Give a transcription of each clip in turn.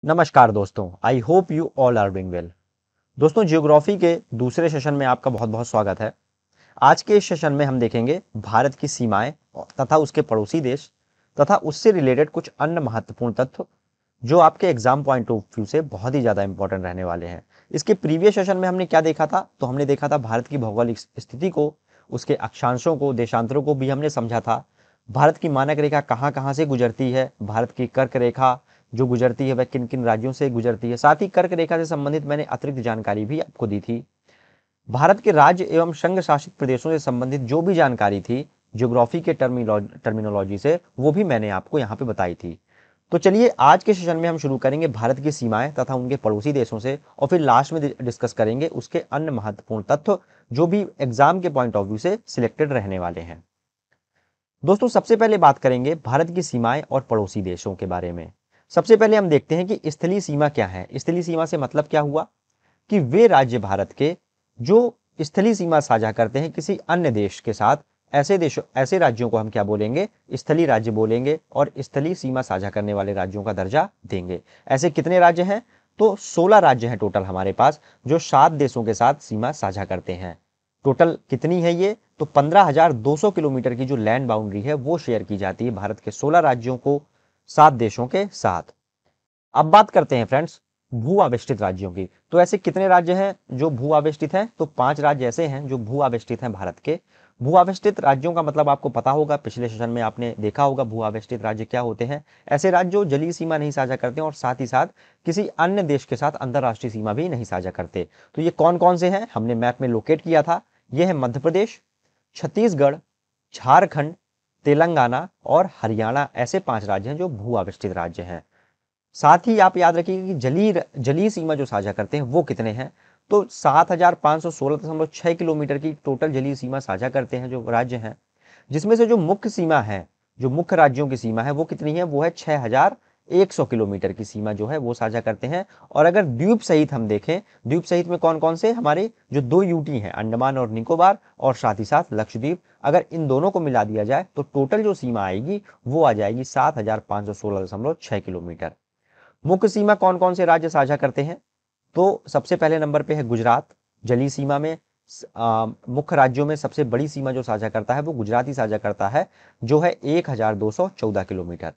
नमस्कार दोस्तों, I hope you all are doing well. दोस्तों, जियोग्राफी के दूसरे सेशन में आपका बहुत बहुत स्वागत है। आज के इस सेशन में हम देखेंगे भारत की सीमाएं तथा उसके पड़ोसी देश तथा उससे रिलेटेड कुछ अन्य महत्वपूर्ण तथ्य जो आपके एग्जाम पॉइंट ऑफ व्यू से बहुत ही ज़्यादा इंपॉर्टेंट रहने वाले हैं। इसके प्रीवियस सेशन में हमने क्या देखा था? तो हमने देखा था भारत की भौगोलिक स्थिति को, उसके अक्षांशों को, देशांतरों को भी हमने समझा था। भारत की मानक रेखा कहाँ कहाँ से गुजरती है, भारत की कर्क रेखा जो गुजरती है वह किन किन राज्यों से गुजरती है। साथ ही कर्क रेखा से संबंधित मैंने अतिरिक्त जानकारी भी आपको दी थी। भारत के राज्य एवं संघ शासित प्रदेशों से संबंधित जो भी जानकारी थी ज्योग्राफी के टर्मिनोलॉजी से, वो भी मैंने आपको यहाँ पे बताई थी। तो चलिए आज के सेशन में हम शुरू करेंगे भारत की सीमाएं तथा उनके पड़ोसी देशों से, और फिर लास्ट में डिस्कस करेंगे उसके अन्य महत्वपूर्ण तथ्य जो भी एग्जाम के पॉइंट ऑफ व्यू से सिलेक्टेड रहने वाले हैं। दोस्तों, सबसे पहले बात करेंगे भारत की सीमाएं और पड़ोसी देशों के बारे में। सबसे पहले हम देखते हैं कि स्थलीय सीमा क्या है। स्थलीय सीमा से मतलब क्या हुआ कि वे राज्य भारत के जो स्थलीय सीमा साझा करते हैं किसी अन्य देश के साथ, ऐसे राज्यों को हम क्या बोलेंगे? स्थलीय राज्य बोलेंगे, और स्थलीय सीमा साझा करने वाले राज्यों का दर्जा देंगे। ऐसे कितने राज्य हैं? तो 16 राज्य हैं टोटल हमारे पास, जो 7 देशों के साथ सीमा साझा करते हैं। टोटल कितनी है ये? तो 15,200 किलोमीटर की जो लैंड बाउंड्री है वो शेयर की जाती है भारत के 16 राज्यों को 7 देशों के साथ। अब बात करते हैं फ्रेंड्स भू आवेष्टित राज्यों की। तो ऐसे कितने राज्य हैं जो भू आवेष्टित हैं? तो 5 राज्य ऐसे हैं जो भू आवेष्टित हैं भारत के। भू आवेष्टित राज्यों का मतलब आपको पता होगा, पिछले सेशन में आपने देखा होगा भू आवेष्टित राज्य क्या होते हैं। ऐसे राज्य जो जलीय सीमा नहीं साझा करते और साथ ही साथ किसी अन्य देश के साथ अंतरराष्ट्रीय सीमा भी नहीं साझा करते। तो ये कौन कौन से हैं? हमने मैप में लोकेट किया था। ये है मध्य प्रदेश, छत्तीसगढ़, झारखंड, तेलंगाना और हरियाणा। ऐसे 5 राज्य हैं जो भू आवेष्टित राज्य हैं। साथ ही आप याद रखिए कि जलीय सीमा जो साझा करते हैं वो कितने हैं? तो 7,516.6 किलोमीटर की टोटल जलीय सीमा साझा करते हैं जो राज्य हैं, जिसमें से जो मुख्य सीमा है, जो मुख्य राज्यों की सीमा है वो कितनी है? वो है 6,100 किलोमीटर की सीमा जो है वो साझा करते हैं। और अगर द्वीप सहित हम देखें, द्वीप सहित में कौन कौन से? हमारे जो 2 यूटी हैं, अंडमान और निकोबार, और साथ ही साथ लक्षद्वीप। अगर इन दोनों को मिला दिया जाए तो टोटल जो सीमा आएगी वो आ जाएगी 7,516.6 किलोमीटर। मुख्य सीमा कौन कौन से राज्य साझा करते हैं? तो सबसे पहले नंबर पे है गुजरात। जलीय सीमा में मुख्य राज्यों में सबसे बड़ी सीमा जो साझा करता है वो गुजरात ही साझा करता है, जो है 1,214 किलोमीटर।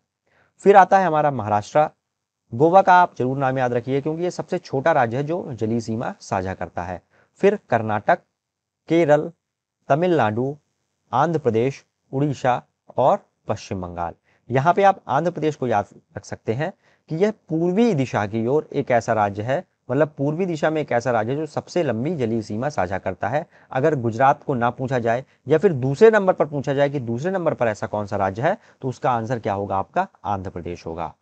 फिर आता है हमारा महाराष्ट्र। गोवा का आप जरूर नाम याद रखिए क्योंकि ये सबसे छोटा राज्य है जो जलीय सीमा साझा करता है। फिर कर्नाटक, केरल, तमिलनाडु, आंध्र प्रदेश, उड़ीसा और पश्चिम बंगाल। यहाँ पे आप आंध्र प्रदेश को याद रख सकते हैं कि यह पूर्वी दिशा की ओर एक ऐसा राज्य है, मतलब पूर्वी दिशा में एक ऐसा राज्य है जो सबसे लंबी जलीय सीमा साझा करता है। अगर गुजरात को ना पूछा जाए या फिर दूसरे नंबर पर पूछा जाए कि दूसरे नंबर पर ऐसा कौन सा राज्य है, तो उसका आंसर क्या होगा? आपका आंध्र प्रदेश होगा।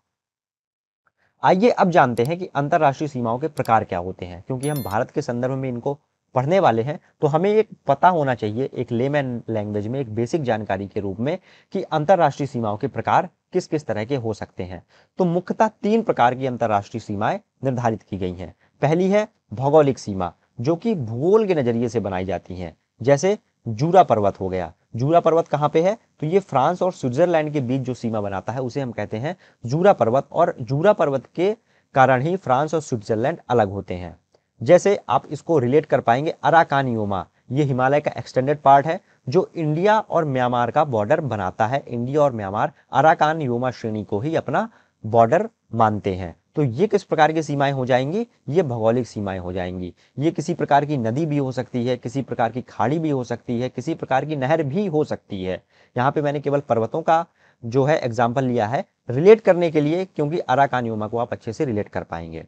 आइए अब जानते हैं कि अंतरराष्ट्रीय सीमाओं के प्रकार क्या होते हैं। क्योंकि हम भारत के संदर्भ में इनको पढ़ने वाले हैं तो हमें एक पता होना चाहिए, एक लेमैन लैंग्वेज में, एक बेसिक जानकारी के रूप में, कि अंतरराष्ट्रीय सीमाओं के प्रकार किस किस तरह के हो सकते हैं। तो मुख्यतः 3 प्रकार की अंतरराष्ट्रीय सीमाएं निर्धारित की गई हैं। पहली है भौगोलिक सीमा, जो कि भूगोल के नजरिए से बनाई जाती हैं। जैसे जूरा पर्वत हो गया। जूरा पर्वत कहाँ पे है? तो ये फ्रांस और स्विट्जरलैंड के बीच जो सीमा बनाता है उसे हम कहते हैं जूरा पर्वत, और जूरा पर्वत के कारण ही फ्रांस और स्विट्जरलैंड अलग होते हैं। जैसे आप इसको रिलेट कर पाएंगे अराकानियोमा, ये हिमालय का एक्सटेंडेड पार्ट है जो इंडिया और म्यांमार का बॉर्डर बनाता है। इंडिया और म्यांमार अराकानियोमा श्रेणी को ही अपना बॉर्डर मानते हैं। तो ये किस प्रकार की सीमाएं हो जाएंगी? ये भौगोलिक सीमाएं हो जाएंगी। ये किसी प्रकार की नदी भी हो सकती है, किसी प्रकार की खाड़ी भी हो सकती है, किसी प्रकार की नहर भी हो सकती है। यहाँ पे मैंने केवल पर्वतों का जो है एग्जाम्पल लिया है रिलेट करने के लिए, क्योंकि अराकानियोमा को आप अच्छे से रिलेट कर पाएंगे।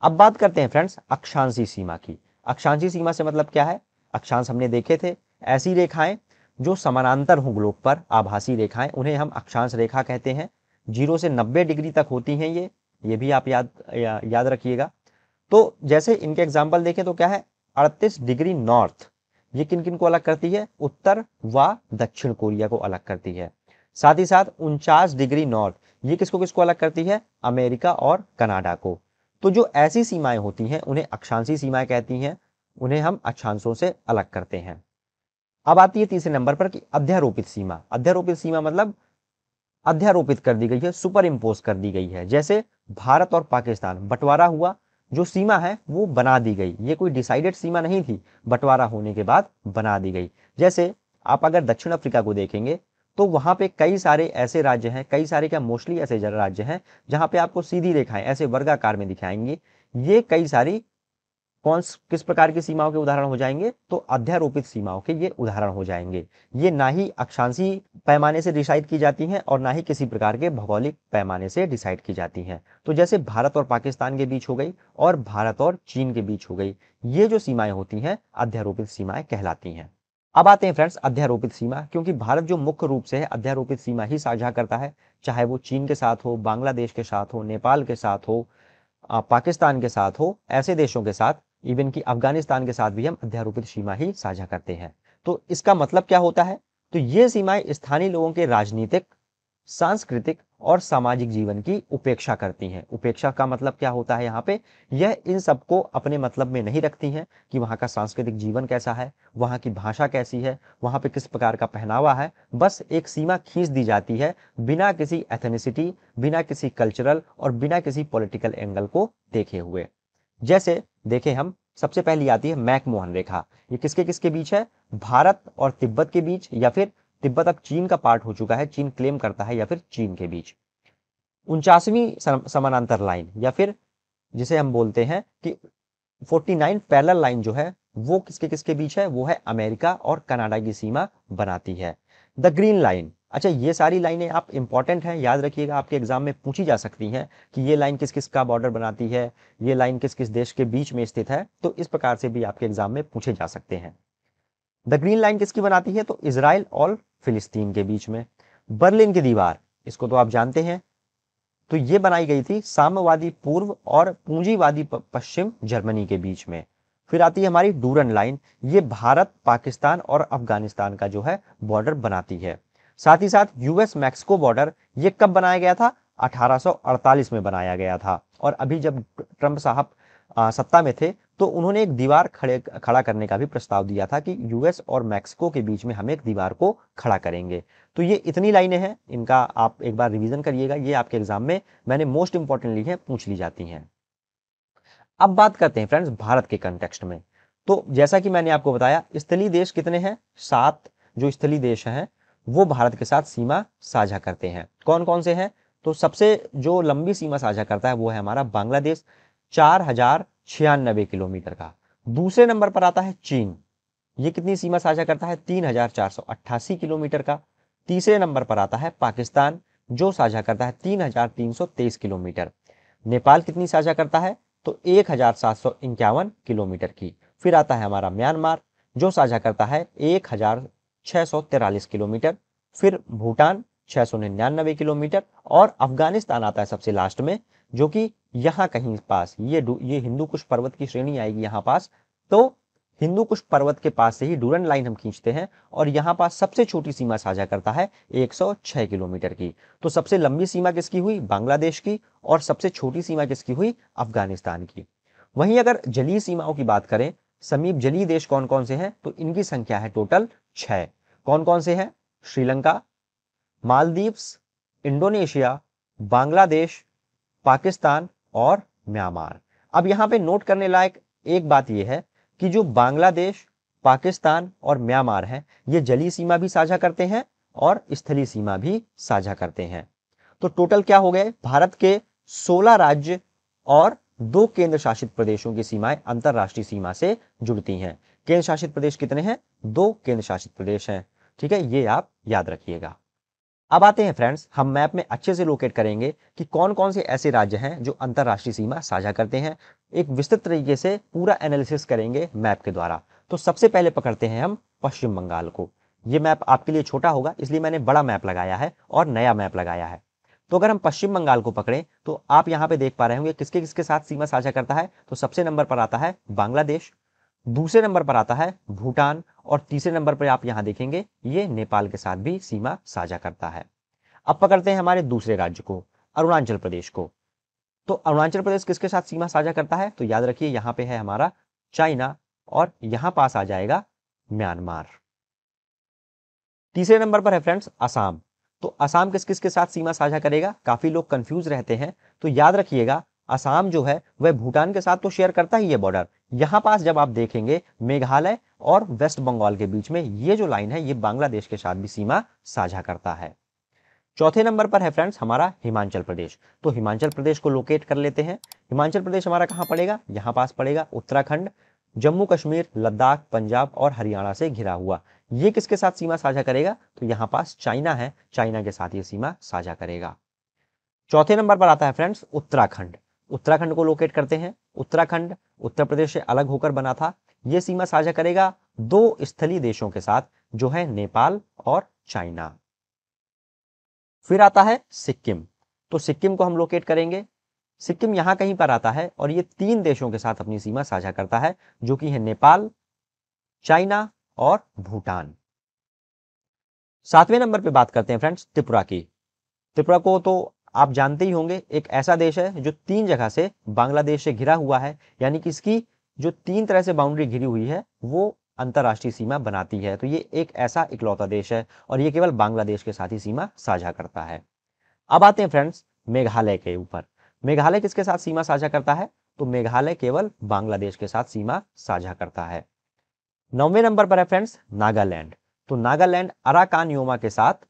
अब बात करते हैं फ्रेंड्स अक्षांशीय सीमा की। अक्षांशीय सीमा से मतलब क्या है? अक्षांश हमने देखे थे, ऐसी रेखाएं जो समानांतर हों ग्लोब पर, आभासी रेखाएं, उन्हें हम अक्षांश रेखा कहते हैं। 0 से 90 डिग्री तक होती हैं ये भी आप याद रखिएगा। तो जैसे इनके एग्जाम्पल देखें तो क्या है? 38 डिग्री नॉर्थ, ये किन किन को अलग करती है? उत्तर व दक्षिण कोरिया को अलग करती है। साथ ही साथ 49 डिग्री नॉर्थ, ये किसको किसको अलग करती है? अमेरिका और कनाडा को। तो जो ऐसी सीमाएं होती हैं उन्हें अक्षांशीय सीमाएं कहती हैं, उन्हें हम अक्षांशों से अलग करते हैं। अब आती है तीसरे नंबर पर कि अध्यारोपित सीमा। अध्यारोपित सीमा मतलब अध्यारोपित कर दी गई है, सुपर इम्पोज कर दी गई है। जैसे भारत और पाकिस्तान बंटवारा हुआ, जो सीमा है वो बना दी गई। ये कोई डिसाइडेड सीमा नहीं थी, बंटवारा होने के बाद बना दी गई। जैसे आप अगर दक्षिण अफ्रीका को देखेंगे तो वहां पे कई सारे ऐसे राज्य हैं, कई सारे क्या मोस्टली ऐसे राज्य हैं जहां पे आपको सीधी रेखाएं ऐसे वर्गाकार में दिखाएंगी। ये कई सारी किस प्रकार की सीमाओं के उदाहरण हो जाएंगे, तो अध्यारोपित सीमाओं के ये उदाहरण हो जाएंगे। ये ना ही अक्षांशी पैमाने से डिसाइड की जाती हैं और ना ही किसी प्रकार के भौगोलिक पैमाने से डिसाइड की जाती हैं। तो जैसे भारत और पाकिस्तान के बीच हो गई और भारत और चीन के बीच हो गई, ये जो सीमाएं होती हैं अध्यारोपित सीमाएं कहलाती हैं। अब आते हैं फ्रेंड्स अध्यारोपित सीमा, क्योंकि भारत जो मुख्य रूप से है अध्यारोपित सीमा ही साझा करता है, चाहे वो चीन के साथ हो, बांग्लादेश के साथ हो, नेपाल के साथ हो, पाकिस्तान के साथ हो, ऐसे देशों के साथ, इवन कि अफगानिस्तान के साथ भी हम अध्यारोपित सीमा ही साझा करते हैं। तो इसका मतलब क्या होता है, तो ये सीमाएं स्थानीय लोगों के राजनीतिक, सांस्कृतिक और सामाजिक जीवन की उपेक्षा करती हैं। उपेक्षा का मतलब क्या होता है यहाँ पे, यह इन सबको अपने मतलब में नहीं रखती हैं कि वहाँ का सांस्कृतिक जीवन कैसा है, वहाँ की भाषा कैसी है, वहाँ पे किस प्रकार का पहनावा है। बस एक सीमा खींच दी जाती है बिना किसी एथनिसिटी, बिना किसी कल्चरल और बिना किसी पॉलिटिकल एंगल को देखे हुए। जैसे देखें हम, सबसे पहली आती है मैकमोहन रेखा। ये किसके किसके बीच है, भारत और तिब्बत के बीच, या फिर तिब्बत अब चीन का पार्ट हो चुका है, चीन क्लेम करता है, या फिर चीन के बीच। 49वीं समानांतर लाइन, या फिर जिसे हम बोलते हैं कि 49 पैरेलल लाइन जो है वो किसके किसके बीच है, वो है अमेरिका और कनाडा की सीमा बनाती है। द ग्रीन लाइन, अच्छा ये सारी लाइनें आप इंपॉर्टेंट हैं, याद रखिएगा, आपके एग्जाम में पूछी जा सकती हैं कि ये लाइन किस किस का बॉर्डर बनाती है, ये लाइन किस किस देश के बीच में स्थित है। तो इस प्रकार से भी आपके एग्जाम में पूछे जा सकते हैं। द ग्रीन लाइन किसकी बनाती है, तो इजराइल और फिलिस्तीन के बीच में। बर्लिन की दीवार, इसको तो आप जानते हैं, तो ये बनाई गई थी साम्यवादी पूर्व और पूंजीवादी पश्चिम जर्मनी के बीच में। फिर आती है हमारी डूरन लाइन, ये भारत, पाकिस्तान और अफगानिस्तान का जो है बॉर्डर बनाती है। साथ ही साथ यूएस मैक्सिको बॉर्डर ये कब बनाया गया था, 1848 में बनाया गया था। और अभी जब ट्रंप साहब सत्ता में थे तो उन्होंने एक दीवार खड़ा करने का भी प्रस्ताव दिया था कि यूएस और मैक्सिको के बीच में हम एक दीवार को खड़ा करेंगे। तो ये इतनी लाइनें हैं, इनका आप एक बार रिवीजन करिएगा, ये आपके एग्जाम में मैंने मोस्ट इंपॉर्टेंट ली है, पूछ ली जाती हैं। अब बात करते हैं फ्रेंड्स भारत के कंटेक्स्ट में। तो जैसा कि मैंने आपको बताया, स्थलीय देश कितने हैं, 7 जो स्थलीय देश हैं वो भारत के साथ सीमा साझा करते हैं। कौन कौन से हैं, तो सबसे जो लंबी सीमा साझा करता है वो है हमारा बांग्लादेश, 4096 किलोमीटर का। दूसरे नंबर पर आता है चीन, ये कितनी सीमा साझा करता है, 3488 किलोमीटर का। तीसरे नंबर पर आता है पाकिस्तान, जो साझा करता है 3323 किलोमीटर। नेपाल कितनी साझा करता है, तो 1751 किलोमीटर की। फिर आता है हमारा म्यांमार, जो साझा करता है 1643 किलोमीटर। फिर भूटान 699 किलोमीटर, और अफगानिस्तान आता है सबसे लास्ट में, जो कि यहाँ कहीं पास ये हिंदू कुश पर्वत की श्रेणी आएगी यहाँ पास। तो हिंदू कुश पर्वत के पास से ही डूरन लाइन हम खींचते हैं, और यहाँ पास सबसे छोटी सीमा साझा करता है 106 किलोमीटर की। तो सबसे लंबी सीमा किसकी हुई, बांग्लादेश की, और सबसे छोटी सीमा किसकी हुई, अफगानिस्तान की। वहीं अगर जलीय सीमाओं की बात करें, समीप जलीय देश कौन कौन से हैं, तो इनकी संख्या है टोटल 6। कौन कौन से हैं, श्रीलंका, मालदीव्स, इंडोनेशिया, बांग्लादेश, पाकिस्तान और म्यांमार। अब यहाँ पे नोट करने लायक एक बात यह है कि जो बांग्लादेश, पाकिस्तान और म्यांमार हैं, ये जलीय सीमा भी साझा करते हैं और स्थलीय सीमा भी साझा करते हैं। तो टोटल क्या हो गए, भारत के 16 राज्य और 2 केंद्र शासित प्रदेशों की सीमाएं अंतरराष्ट्रीय सीमा से जुड़ती हैं। केंद्र शासित प्रदेश कितने हैं, 2 केंद्र शासित प्रदेश हैं। ठीक है, ये आप याद रखिएगा। अब आते हैं फ्रेंड्स, हम मैप में अच्छे से लोकेट करेंगे कि कौन कौन से ऐसे राज्य हैं जो अंतरराष्ट्रीय सीमा साझा करते हैं। एक विस्तृत तरीके से पूरा एनालिसिस करेंगे मैप के द्वारा। तो सबसे पहले पकड़ते हैं हम पश्चिम बंगाल को। ये मैप आपके लिए छोटा होगा, इसलिए मैंने बड़ा मैप लगाया है और नया मैप लगाया है। तो अगर हम पश्चिम बंगाल को पकड़ें तो आप यहाँ पे देख पा रहे होंगे किसके किसके साथ सीमा साझा करता है। तो सबसे नंबर पर आता है बांग्लादेश, दूसरे नंबर पर आता है भूटान, और तीसरे नंबर पर आप यहां देखेंगे ये नेपाल के साथ भी सीमा साझा करता है। अब पकड़ते हैं हमारे दूसरे राज्य को, अरुणाचल प्रदेश को। तो अरुणाचल प्रदेश किसके साथ सीमा साझा करता है, तो याद रखिए यहां पे है हमारा चाइना, और यहां पास आ जाएगा म्यांमार। तीसरे नंबर पर है फ्रेंड्स असम। तो असम किस किस के साथ सीमा साझा करेगा? काफी लोग कंफ्यूज रहते हैं, तो याद रखिएगा असम जो है वह भूटान के साथ तो शेयर करता ही है बॉर्डर। यहाँ पास जब आप देखेंगे मेघालय और वेस्ट बंगाल के बीच में ये जो लाइन है ये बांग्लादेश के साथ भी सीमा साझा करता है। चौथे नंबर पर है फ्रेंड्स हमारा हिमाचल प्रदेश। तो हिमाचल प्रदेश को लोकेट कर लेते हैं। हिमाचल प्रदेश हमारा कहाँ पड़ेगा? यहाँ पास पड़ेगा उत्तराखंड, जम्मू कश्मीर, लद्दाख, पंजाब और हरियाणा से घिरा हुआ। ये किसके साथ सीमा साझा करेगा? तो यहाँ पास चाइना है, चाइना के साथ ये सीमा साझा करेगा। चौथे नंबर पर आता है फ्रेंड्स उत्तराखंड। उत्तराखंड को लोकेट करते हैं। उत्तराखंड उत्तर प्रदेश से अलग होकर बना था। ये सीमा साझा करेगा दो स्थलीय देशों के साथ, जो है नेपाल और चाइना। फिर आता है सिक्किम। तो सिक्किम को हम लोकेट करेंगे। सिक्किम यहां कहीं पर आता है और ये तीन देशों के साथ अपनी सीमा साझा करता है, जो कि है नेपाल, चाइना और भूटान। सातवें नंबर पे बात करते हैं फ्रेंड्स त्रिपुरा की। त्रिपुरा को तो आप जानते ही होंगे, एक ऐसा देश है जो तीन जगह से बांग्लादेश से घिरा हुआ है, यानी कि इसकी जो तीन तरह से बाउंड्री घिरी हुई है वो अंतरराष्ट्रीय सीमा बनाती है। तो ये एक ऐसा इकलौता देश है और ये केवल बांग्लादेश के साथ ही सीमा साझा करता है। अब आते हैं फ्रेंड्स मेघालय के ऊपर। मेघालय किसके साथ सीमा साझा करता है? तो मेघालय केवल बांग्लादेश के साथ सीमा साझा करता है। 9वें नंबर पर है फ्रेंड्स नागालैंड। तो नागालैंड अराकान योमा के साथ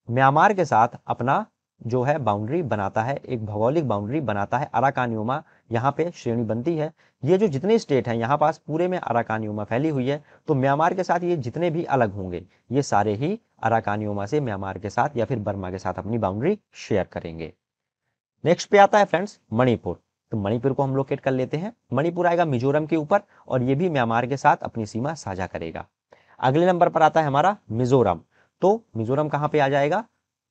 म्यांमार के साथ अपना जो है बाउंड्री बनाता है, एक भौगोलिक बाउंड्री बनाता है। अराकान योमा यहाँ पे श्रेणी बनती है। ये जो जितने स्टेट हैं यहाँ पास पूरे में अराकान योमा फैली हुई है। तो म्यांमार के साथ ये जितने भी अलग होंगे ये सारे ही अराकान योमा से म्यांमार के साथ या फिर बर्मा के साथ अपनी बाउंड्री शेयर करेंगे। नेक्स्ट पे आता है फ्रेंड्स मणिपुर। तो मणिपुर को हम लोकेट कर लेते हैं। मणिपुर आएगा मिजोरम के ऊपर और ये भी म्यांमार के साथ अपनी सीमा साझा करेगा। अगले नंबर पर आता है हमारा मिजोरम। तो मिजोरम कहाँ पे आ जाएगा?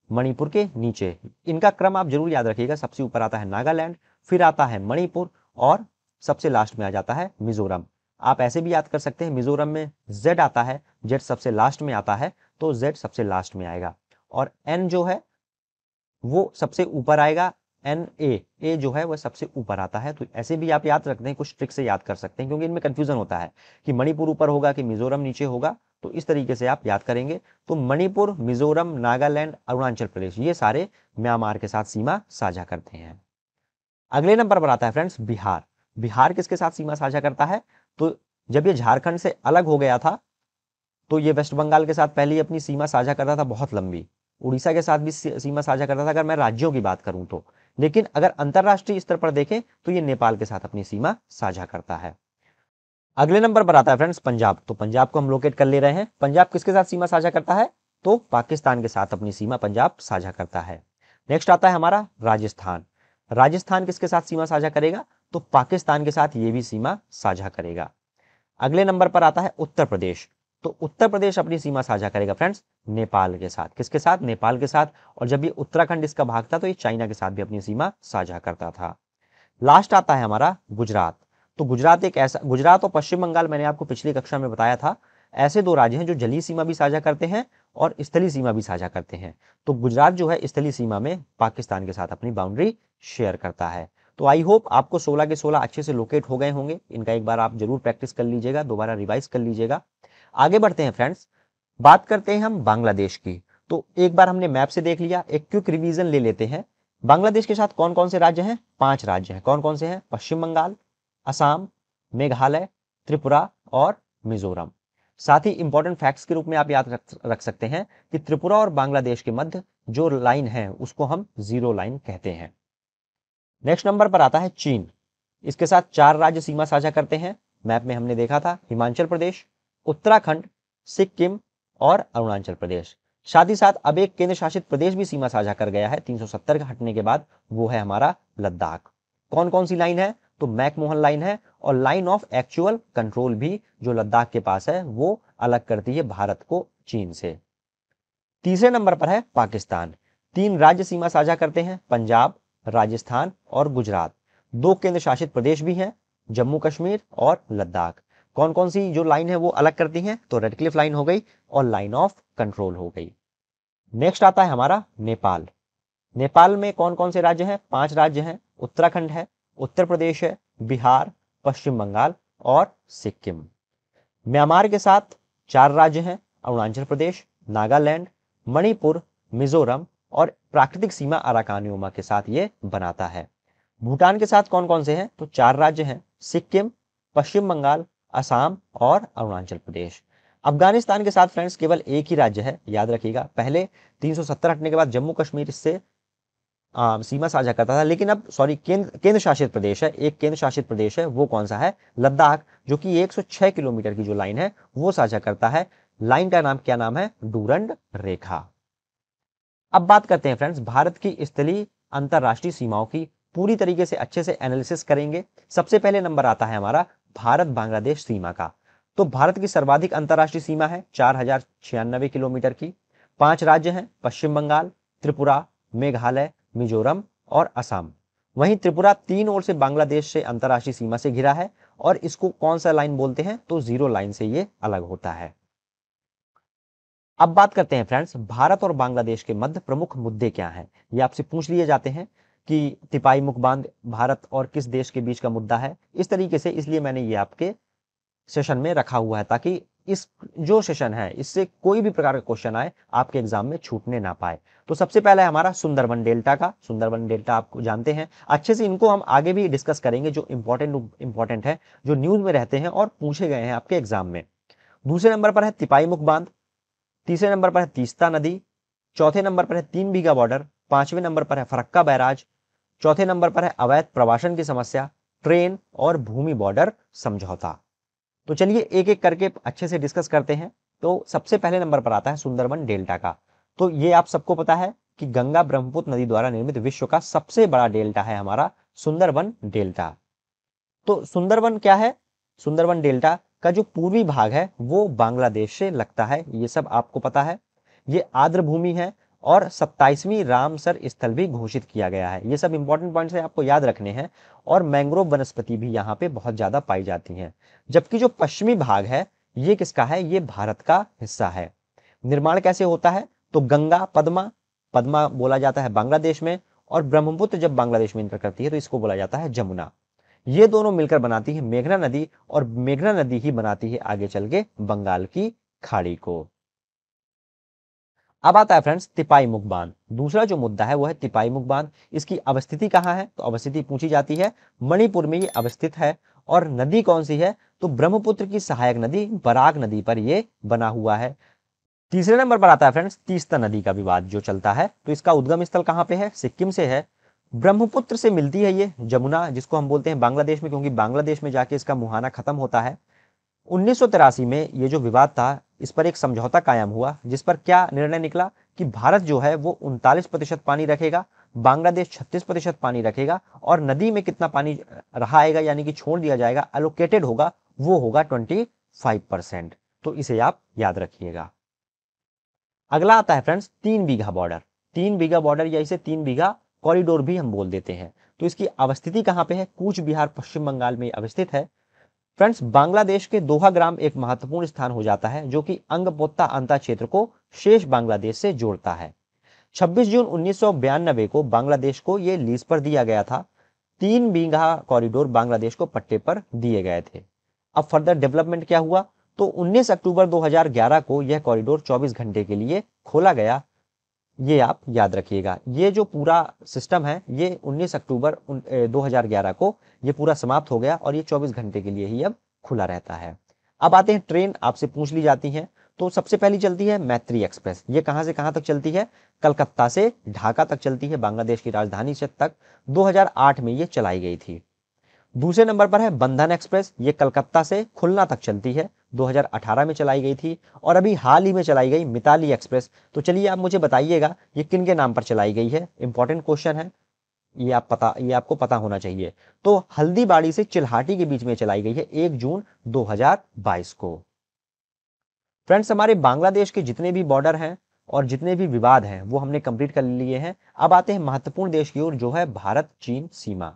मणिपुर के नीचे। इनका क्रम आप जरूर याद रखिएगा, सबसे ऊपर आता है नागालैंड, फिर आता है मणिपुर और सबसे लास्ट में आ जाता है मिजोरम। आप ऐसे भी याद कर सकते हैं, मिजोरम में जेड आता है, जेड सबसे लास्ट में आता है, तो जेड सबसे लास्ट में आएगा और एन जो है वो सबसे ऊपर आएगा। एन ए जो है वह सबसे ऊपर आता है। तो ऐसे भी आप याद रखते हैं, कुछ ट्रिक से याद कर सकते हैं, क्योंकि इनमें कंफ्यूजन होता है कि मणिपुर ऊपर होगा कि मिजोरम नीचे होगा। तो इस तरीके से आप याद करेंगे। तो मणिपुर, मिजोरम, नागालैंड, अरुणाचल प्रदेश ये सारे म्यांमार के साथ सीमा साझा करते हैं। अगले नंबर पर आता है फ्रेंड्स बिहार। बिहार किसके साथ सीमा साझा करता है? तो जब ये झारखंड से अलग हो गया था तो ये वेस्ट बंगाल के साथ पहले ही अपनी सीमा साझा करता था बहुत लंबी। उड़ीसा के साथ भी सीमा साझा करता था अगर मैं राज्यों की बात करूं तो। लेकिन अगर अंतरराष्ट्रीय स्तर पर देखें तो ये नेपाल के साथ अपनी सीमा साझा करता है। अगले नंबर पर आता है फ्रेंड्स पंजाब। तो पंजाब को हम लोकेट कर ले रहे हैं। पंजाब किसके साथ सीमा साझा करता है? तो पाकिस्तान के साथ अपनी सीमा पंजाब साझा करता है। नेक्स्ट आता है हमारा राजस्थान। राजस्थान किसके साथ सीमा साझा करेगा? तो पाकिस्तान के साथ ये भी सीमा साझा करेगा। अगले नंबर पर आता है उत्तर प्रदेश। तो उत्तर प्रदेश अपनी सीमा साझा करेगा फ्रेंड्स नेपाल के साथ। किसके साथ? नेपाल के साथ। और जब ये उत्तराखंड इसका भाग था तो ये चाइना के साथ भी अपनी सीमा साझा करता था। लास्ट आता है हमारा गुजरात। तो गुजरात एक ऐसा, गुजरात और पश्चिम बंगाल मैंने आपको पिछली कक्षा में बताया था, ऐसे दो राज्य हैं जो जलीय सीमा भी साझा करते हैं और स्थलीय सीमा भी साझा करते हैं। तो गुजरात जो है स्थलीय सीमा में पाकिस्तान के साथ अपनी बाउंड्री शेयर करता है। तो आई होप आपको 16 के 16 अच्छे से लोकेट हो गए होंगे। इनका एक बार आप जरूर प्रैक्टिस कर लीजिएगा, दोबारा रिवाइज कर लीजिएगा। आगे बढ़ते हैं फ्रेंड्स, बात करते हैं हम बांग्लादेश की। तो एक बार हमने मैप से देख लिया, एक क्विक रिवीजन ले लेते हैं। बांग्लादेश के साथ कौन कौन से राज्य हैं? 5 राज्य हैं। कौन कौन से हैं? पश्चिम बंगाल, असम, मेघालय, त्रिपुरा और मिजोरम। साथ ही इंपॉर्टेंट फैक्ट्स के रूप में आप याद रख सकते हैं कि त्रिपुरा और बांग्लादेश के मध्य जो लाइन है उसको हम जीरो लाइन कहते हैं। नेक्स्ट नंबर पर आता है चीन। इसके साथ 4 राज्य सीमा साझा करते हैं। मैप में हमने देखा था हिमाचल प्रदेश, उत्तराखंड, सिक्किम और अरुणाचल प्रदेश। साथ ही साथ अब एक केंद्र शासित प्रदेश भी सीमा साझा कर गया है 370 के हटने के बाद, वो है हमारा लद्दाख। कौन कौन सी लाइन है? तो मैकमोहन लाइन है और लाइन ऑफ एक्चुअल कंट्रोल भी जो लद्दाख के पास है वो अलग करती है भारत को चीन से। तीसरे नंबर पर है पाकिस्तान। 3 राज्य सीमा साझा करते हैं, पंजाब, राजस्थान और गुजरात। 2 केंद्र शासित प्रदेश भी हैं, जम्मू कश्मीर और लद्दाख। कौन कौन सी जो लाइन है वो अलग करती हैं? तो रेड क्लिफ लाइन हो गई और लाइन ऑफ कंट्रोल हो गई। नेक्स्ट आता है हमारा नेपाल। नेपाल में कौन कौन से राज्य हैं? 5 राज्य हैं, उत्तराखंड है, उत्तर प्रदेश है, बिहार, पश्चिम बंगाल और सिक्किम। म्यांमार के साथ 4 राज्य हैं, अरुणाचल प्रदेश, नागालैंड, मणिपुर, मिजोरम और प्राकृतिक सीमा अराकानियोमा के साथ ये बनाता है। भूटान के साथ कौन कौन से हैं? तो 4 राज्य हैं, सिक्किम, पश्चिम बंगाल, असम और अरुणाचल प्रदेश। अफगानिस्तान के साथ फ्रेंड्स केवल एक ही राज्य है, याद रखिएगा। पहले 370 हटने के बाद जम्मू कश्मीर इससे सीमा साझा करता था, लेकिन अब केंद्र शासित प्रदेश है, एक केंद्र शासित प्रदेश है, वो कौन सा है? लद्दाख, जो कि 106 किलोमीटर की जो लाइन है वो साझा करता है। लाइन का नाम क्या नाम है? डूरंड रेखा। अब बात करते हैं फ्रेंड्स भारत की स्थलीय अंतरराष्ट्रीय सीमाओं की, पूरी तरीके से अच्छे से एनालिसिस करेंगे। सबसे पहले नंबर आता है हमारा भारत बांग्लादेश सीमा का। तो भारत की सर्वाधिक अंतरराष्ट्रीय सीमा है 4096 किलोमीटर की। 5 राज्य हैं, पश्चिम बंगाल, त्रिपुरा, मेघालय, मिजोरम और असम। वहीं त्रिपुरा 3 ओर से बांग्लादेश से अंतरराष्ट्रीय सीमा से घिरा है और इसको कौन सा लाइन बोलते हैं? तो जीरो लाइन से ये अलग होता है। अब बात करते हैं फ्रेंड्स भारत और बांग्लादेश के मध्य प्रमुख मुद्दे क्या हैं। ये आपसे पूछ लिए जाते हैं कि तिपाई मुख बांध भारत और किस देश के बीच का मुद्दा है, इस तरीके से, इसलिए मैंने ये आपके सेशन में रखा हुआ है ताकि इस जो सेशन है इससे कोई भी प्रकार का क्वेश्चन आए आपके एग्जाम में छूटने ना पाए। तो सबसे पहला है हमारा सुंदरबन डेल्टा का। सुंदरबन डेल्टा आपको जानते हैं अच्छे से, इनको हम आगे भी डिस्कस करेंगे जो इंपॉर्टेंट है, जो न्यूज में रहते हैं और पूछे गए हैं आपके एग्जाम में। दूसरे नंबर पर है तिपाई मुख बांध, तीसरे नंबर पर है तीस्ता नदी, चौथे नंबर पर है 3 बीघा बॉर्डर, पांचवें नंबर पर है फरक्का बैराज, चौथे नंबर पर है अवैध प्रवासन की समस्या, ट्रेन और भूमि बॉर्डर समझौता। तो चलिए एक एक करके अच्छे से डिस्कस करते हैं। तो सबसे पहले नंबर पर आता है सुंदरबन डेल्टा का। तो ये आप सबको पता है कि गंगा ब्रह्मपुत्र नदी द्वारा निर्मित विश्व का सबसे बड़ा डेल्टा है हमारा सुंदरबन डेल्टा। तो सुंदरबन क्या है? सुंदरबन डेल्टा का जो पूर्वी भाग है वो बांग्लादेश से लगता है, ये सब आपको पता है। ये आर्द्र भूमि है और 27वीं रामसर स्थल भी घोषित किया गया है। ये सब इंपॉर्टेंट पॉइंट्स है, आपको याद रखने हैं। और मैंग्रोव वनस्पति भी यहाँ पे बहुत ज्यादा पाई जाती हैं। जबकि जो पश्चिमी भाग है ये किसका है? ये भारत का हिस्सा है। निर्माण कैसे होता है? तो गंगा पद्मा, पद्मा बोला जाता है बांग्लादेश में, और ब्रह्मपुत्र जब बांग्लादेश में इंटर करती है तो इसको बोला जाता है जमुना। ये दोनों मिलकर बनाती है मेघना नदी, और मेघना नदी ही बनाती है आगे चल के बंगाल की खाड़ी को। अब आता है फ्रेंड्स तिपाई मुख बांध। दूसरा जो मुद्दा है वो है तिपाई मुख बांध। इसकी अवस्थिति कहाँ है? तो अवस्थिति पूछी जाती है, मणिपुर में ये अवस्थित है। और नदी कौन सी है? तो ब्रह्मपुत्र की सहायक नदी बराक नदी पर ये बना हुआ है। तीसरे नंबर पर आता है फ्रेंड्स तीस्ता नदी का विवाद जो चलता है। तो इसका उद्गम स्थल कहाँ पे है? सिक्किम से है। ब्रह्मपुत्र से मिलती है ये जमुना, जिसको हम बोलते हैं बांग्लादेश में, क्योंकि बांग्लादेश में जाके इसका मुहाना खत्म होता है। 1983 में ये जो विवाद था इस पर एक समझौता कायम हुआ, जिस पर क्या निर्णय निकला कि भारत जो है वो 39% पानी रखेगा, बांग्लादेश 36% पानी रखेगा, और नदी में कितना पानी रहा आएगा यानी कि छोड़ दिया जाएगा, एलोकेटेड होगा, वो होगा 25%। तो इसे आप याद रखिएगा। अगला आता है फ्रेंड्स 3 बीघा बॉर्डर। 3 बीघा बॉर्डर या इसे 3 बीघा कॉरिडोर भी हम बोल देते हैं। तो इसकी अवस्थिति कहाँ पे है? कूच बिहार पश्चिम बंगाल में अवस्थित है। फ्रेंड्स बांग्लादेश के दोहा ग्राम एक महत्वपूर्ण स्थान हो जाता है जो कि अंगपोत्ता अंता क्षेत्र को शेष बांग्लादेश से जोड़ता है। 26 जून 1992 को बांग्लादेश को यह लीज पर दिया गया था। 3 बीघा कॉरिडोर बांग्लादेश को पट्टे पर दिए गए थे। अब फर्दर डेवलपमेंट क्या हुआ? तो 19 अक्टूबर 2011 को यह कॉरिडोर 24 घंटे के लिए खोला गया। ये आप याद रखिएगा। ये जो पूरा सिस्टम है ये 19 अक्टूबर 2011 को ये पूरा समाप्त हो गया और ये 24 घंटे के लिए ही अब खुला रहता है। अब आते हैं ट्रेन, आपसे पूछ ली जाती हैं। तो सबसे पहली चलती है मैत्री एक्सप्रेस। ये कहां से कहां तक चलती है? कलकत्ता से ढाका तक चलती है, बांग्लादेश की राजधानी से तक। 2008 में ये चलाई गई थी। दूसरे नंबर पर है बंधन एक्सप्रेस। ये कलकत्ता से खुलना तक चलती है, 2018 में चलाई गई थी। और अभी हाल ही में चलाई गई मिताली एक्सप्रेस। तो चलिए आप मुझे बताइएगा ये किन के नाम पर चलाई गई है? इंपॉर्टेंट क्वेश्चन है, ये आपको पता होना चाहिए। तो हल्दीबाड़ी से चिल्हाटी के बीच में चलाई गई है 1 जून 2022 को। फ्रेंड्स हमारे बांग्लादेश के जितने भी बॉर्डर हैं और जितने भी विवाद हैं वो हमने कंप्लीट कर लिए हैं। अब आते हैं महत्वपूर्ण देश की ओर जो है भारत चीन सीमा।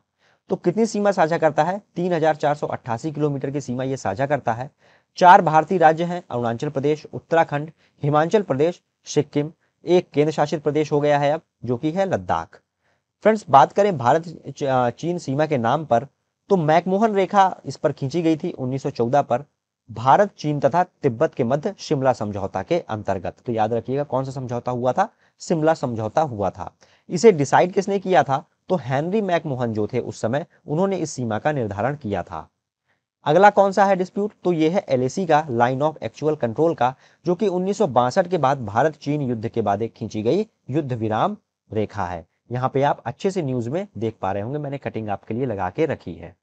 तो कितनी सीमा साझा करता है? 3488 किलोमीटर की सीमा ये साझा करता है। 4 भारतीय राज्य हैं, अरुणाचल प्रदेश, उत्तराखंड, हिमाचल प्रदेश, सिक्किम। एक केंद्र शासित प्रदेश हो गया है अब, जो कि है लद्दाख। फ्रेंड्स बात करें भारत चीन सीमा के नाम पर, तो मैकमोहन रेखा इस पर खींची गई थी 1914 पर, भारत चीन तथा तिब्बत के मध्य शिमला समझौता के अंतर्गत। तो याद रखिएगा कौन सा समझौता हुआ था? शिमला समझौता हुआ था। इसे डिसाइड किसने किया था? तो हेनरी मैकमोहन जो थे उस समय, उन्होंने इस सीमा का निर्धारण किया था। अगला कौन सा है डिस्प्यूट? तो ये है एलएसी का, लाइन ऑफ एक्चुअल कंट्रोल का, जो कि 1962 के बाद भारत चीन युद्ध के बाद एक खींची गई युद्ध विराम रेखा है। यहाँ पे आप अच्छे से न्यूज में देख पा रहे होंगे, मैंने कटिंग आपके लिए लगा के रखी है।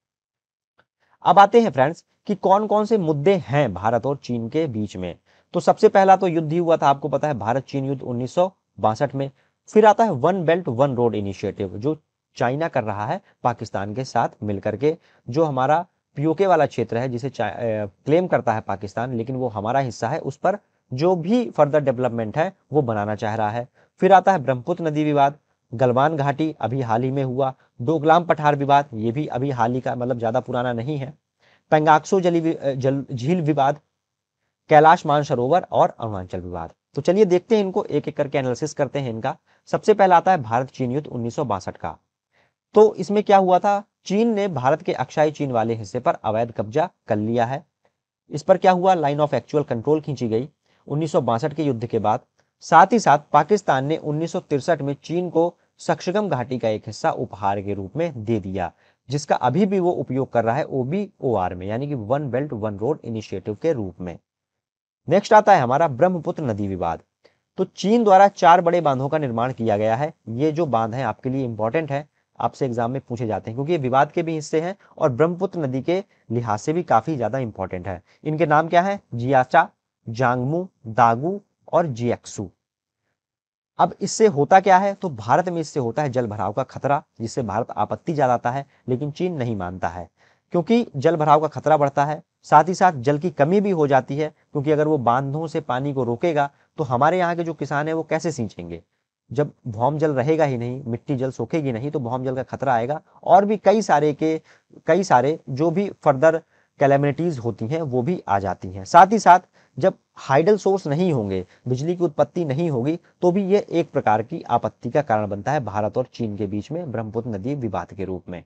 अब आते हैं फ्रेंड्स कि कौन कौन से मुद्दे हैं भारत और चीन के बीच में। तो सबसे पहला तो युद्ध ही हुआ था, आपको पता है, भारत चीन युद्ध 1962 में। फिर आता है one belt one road initiative, जो चाइना कर रहा है पाकिस्तान के साथ मिलकर के। जो हमारा पीओके वाला क्षेत्र है, जिसे क्लेम करता है पाकिस्तान, लेकिन वो हमारा हिस्सा है, उस पर जो भी फर्दर डेवलपमेंट है वो बनाना चाह रहा है। फिर आता है ब्रह्मपुत्र नदी विवाद, गलवान घाटी अभी हाल ही में हुआ, डोकलाम पठार विवाद, ये भी अभी हाल ही का, मतलब ज्यादा पुराना नहीं है। पेंगाक्सो झील विवाद, कैलाश मानसरोवर और अरुणाचल विवाद। तो चलिए देखते हैं इनको, एक एक करके एनालिसिस करते हैं इनका। सबसे पहला आता है भारत चीन युद्ध 1962 का। तो इसमें क्या हुआ था? चीन ने भारत के अक्षाई चीन वाले हिस्से पर अवैध कब्जा कर लिया है। इस पर क्या हुआ? लाइन ऑफ एक्चुअल कंट्रोल खींची गई 1962 के युद्ध के बाद। साथ ही साथ पाकिस्तान ने 1963 में चीन को सक्शगम घाटी का एक हिस्सा उपहार के रूप में दे दिया, जिसका अभी भी वो उपयोग कर रहा है OBOR में, यानी कि one belt one road initiative के रूप में। नेक्स्ट आता है हमारा ब्रह्मपुत्र नदी विवाद। तो चीन द्वारा 4 बड़े बांधों का निर्माण किया गया है। ये जो बांध है आपके लिए इंपॉर्टेंट है, आपसे एग्जाम में पूछे जाते हैं, क्योंकि ये विवाद के भी हिस्से हैं और ब्रह्मपुत्र नदी के लिहाज से भी काफी ज्यादा इंपॉर्टेंट है। इनके नाम क्या है? जियाचा, जांगमू, दागू और जियक्सू। अब इससे होता क्या है? तो भारत में इससे होता है जल भराव का खतरा, जिससे भारत आपत्ति जताता है, लेकिन चीन नहीं मानता है, क्योंकि जल भराव का खतरा बढ़ता है। साथ ही साथ जल की कमी भी हो जाती है, क्योंकि अगर वो बांधों से पानी को रोकेगा तो हमारे यहाँ के जो किसान है वो कैसे सींचेंगे? जब भौम जल रहेगा ही नहीं, मिट्टी जल सोखेगी नहीं, तो भौम जल का खतरा आएगा। और भी कई सारे जो भी फर्दर कैलेमिटीज होती हैं वो भी आ जाती हैं। साथ ही साथ जब हाइडल सोर्स नहीं होंगे, बिजली की उत्पत्ति नहीं होगी, तो भी ये एक प्रकार की आपत्ति का कारण बनता है भारत और चीन के बीच में ब्रह्मपुत्र नदी विवाद के रूप में।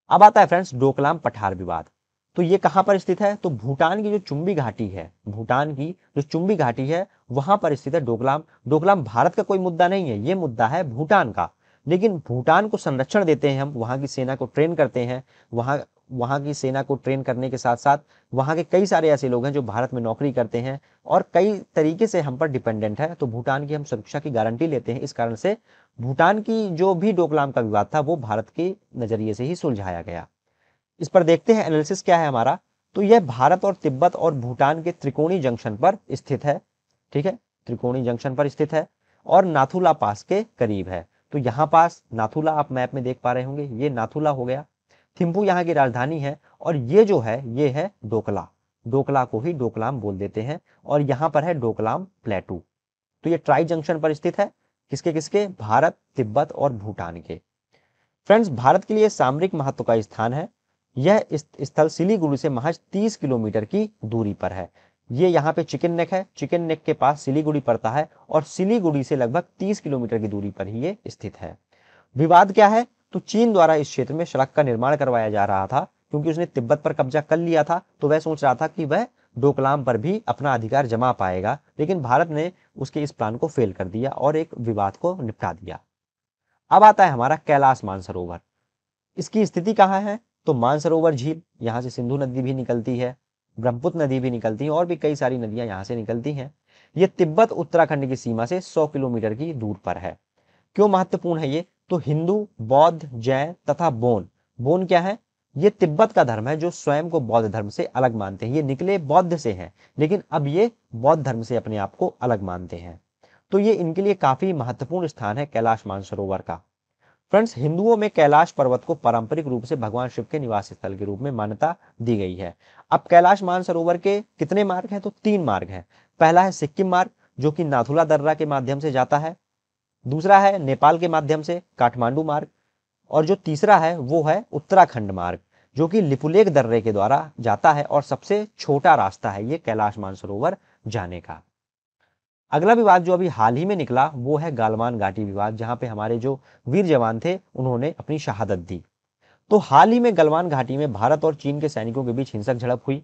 अब आता है फ्रेंड्स डोकलाम पठार विवाद। तो ये कहां पर स्थित है? तो भूटान की जो चुंबी घाटी है, भूटान की जो चुंबी घाटी है वहां पर स्थित है डोकलाम। डोकलाम भारत का कोई मुद्दा नहीं है, ये मुद्दा है भूटान का। लेकिन भूटान को संरक्षण देते हैं हम, वहां की सेना को ट्रेन करते हैं। वहां की सेना को ट्रेन करने के साथ साथ वहां के कई सारे ऐसे लोग हैं जो भारत में नौकरी करते हैं और कई तरीके से हम पर डिपेंडेंट है, तो भूटान की हम सुरक्षा की गारंटी लेते हैं। इस कारण से भूटान की जो भी डोकलाम का विवाद था वो भारत के नजरिए से ही सुलझाया गया। इस पर देखते हैं एनालिसिस क्या है हमारा। तो यह भारत और तिब्बत और भूटान के त्रिकोणी जंक्शन पर स्थित है। ठीक है, त्रिकोणी जंक्शन पर स्थित है और नाथुला पास के करीब है। तो यहाँ पास नाथुला आप मैप में देख पा रहे होंगे, ये नाथुला हो गया। थिम्पू यहाँ की राजधानी है और ये जो है ये है डोकला। डोकला को ही डोकलाम बोल देते हैं और यहाँ पर है डोकलाम प्लेटू। तो ये ट्राई जंक्शन पर स्थित है, किसके किसके? भारत, तिब्बत और भूटान के। फ्रेंड्स, भारत के लिए सामरिक महत्व का स्थान है। यह स्थल सिलीगुड़ी से महज 30 किलोमीटर की दूरी पर है। ये यहाँ पे चिकन नेक है, चिकन नेक के पास सिलीगुड़ी पड़ता है और सिलीगुड़ी से लगभग 30 किलोमीटर की दूरी पर ही ये स्थित है। विवाद क्या है? तो चीन द्वारा इस क्षेत्र में सड़क का निर्माण करवाया जा रहा था, क्योंकि उसने तिब्बत पर कब्जा कर लिया था, तो वह सोच रहा था कि वह डोकलाम पर भी अपना अधिकार जमा पाएगा। लेकिन भारत ने उसके इस प्लान को फेल कर दिया और एक विवाद को निपटा दिया। अब आता है हमारा कैलाश मानसरोवर। इसकी स्थिति कहाँ है? तो मानसरोवर झील, यहाँ से सिंधु नदी भी निकलती है, ब्रह्मपुत्र नदी भी निकलती है और भी कई सारी नदियां यहाँ से निकलती हैं। ये तिब्बत उत्तराखंड की सीमा से 100 किलोमीटर की दूर पर है। क्यों महत्वपूर्ण है ये? तो हिंदू, बौद्ध, जैन तथा बोन, बोन क्या है? ये तिब्बत का धर्म है जो स्वयं को बौद्ध धर्म से अलग मानते हैं। ये निकले बौद्ध से हैं, लेकिन अब ये बौद्ध धर्म से अपने आप को अलग मानते हैं। तो ये इनके लिए काफी महत्वपूर्ण स्थान है कैलाश मानसरोवर का। फ्रेंड्स, हिंदुओं में कैलाश पर्वत को पारंपरिक रूप से भगवान शिव के निवास स्थल के रूप में मान्यता दी गई है। अब कैलाश मानसरोवर के कितने मार्ग हैं? तो 3 मार्ग हैं। पहला है सिक्किम मार्ग, जो कि नाथुला दर्रा के माध्यम से जाता है। दूसरा है नेपाल के माध्यम से काठमांडू मार्ग, और जो तीसरा है वो है उत्तराखंड मार्ग, जो कि लिपुलेख दर्रे के द्वारा जाता है और सबसे छोटा रास्ता है ये कैलाश मानसरोवर जाने का। अगला विवाद जो अभी हाल ही में निकला वो है गालवान घाटी विवाद, जहां पे हमारे जो वीर जवान थे उन्होंने अपनी शहादत दी। तो हाल ही में गलवान घाटी में भारत और चीन के सैनिकों के बीच हिंसक झड़प हुई,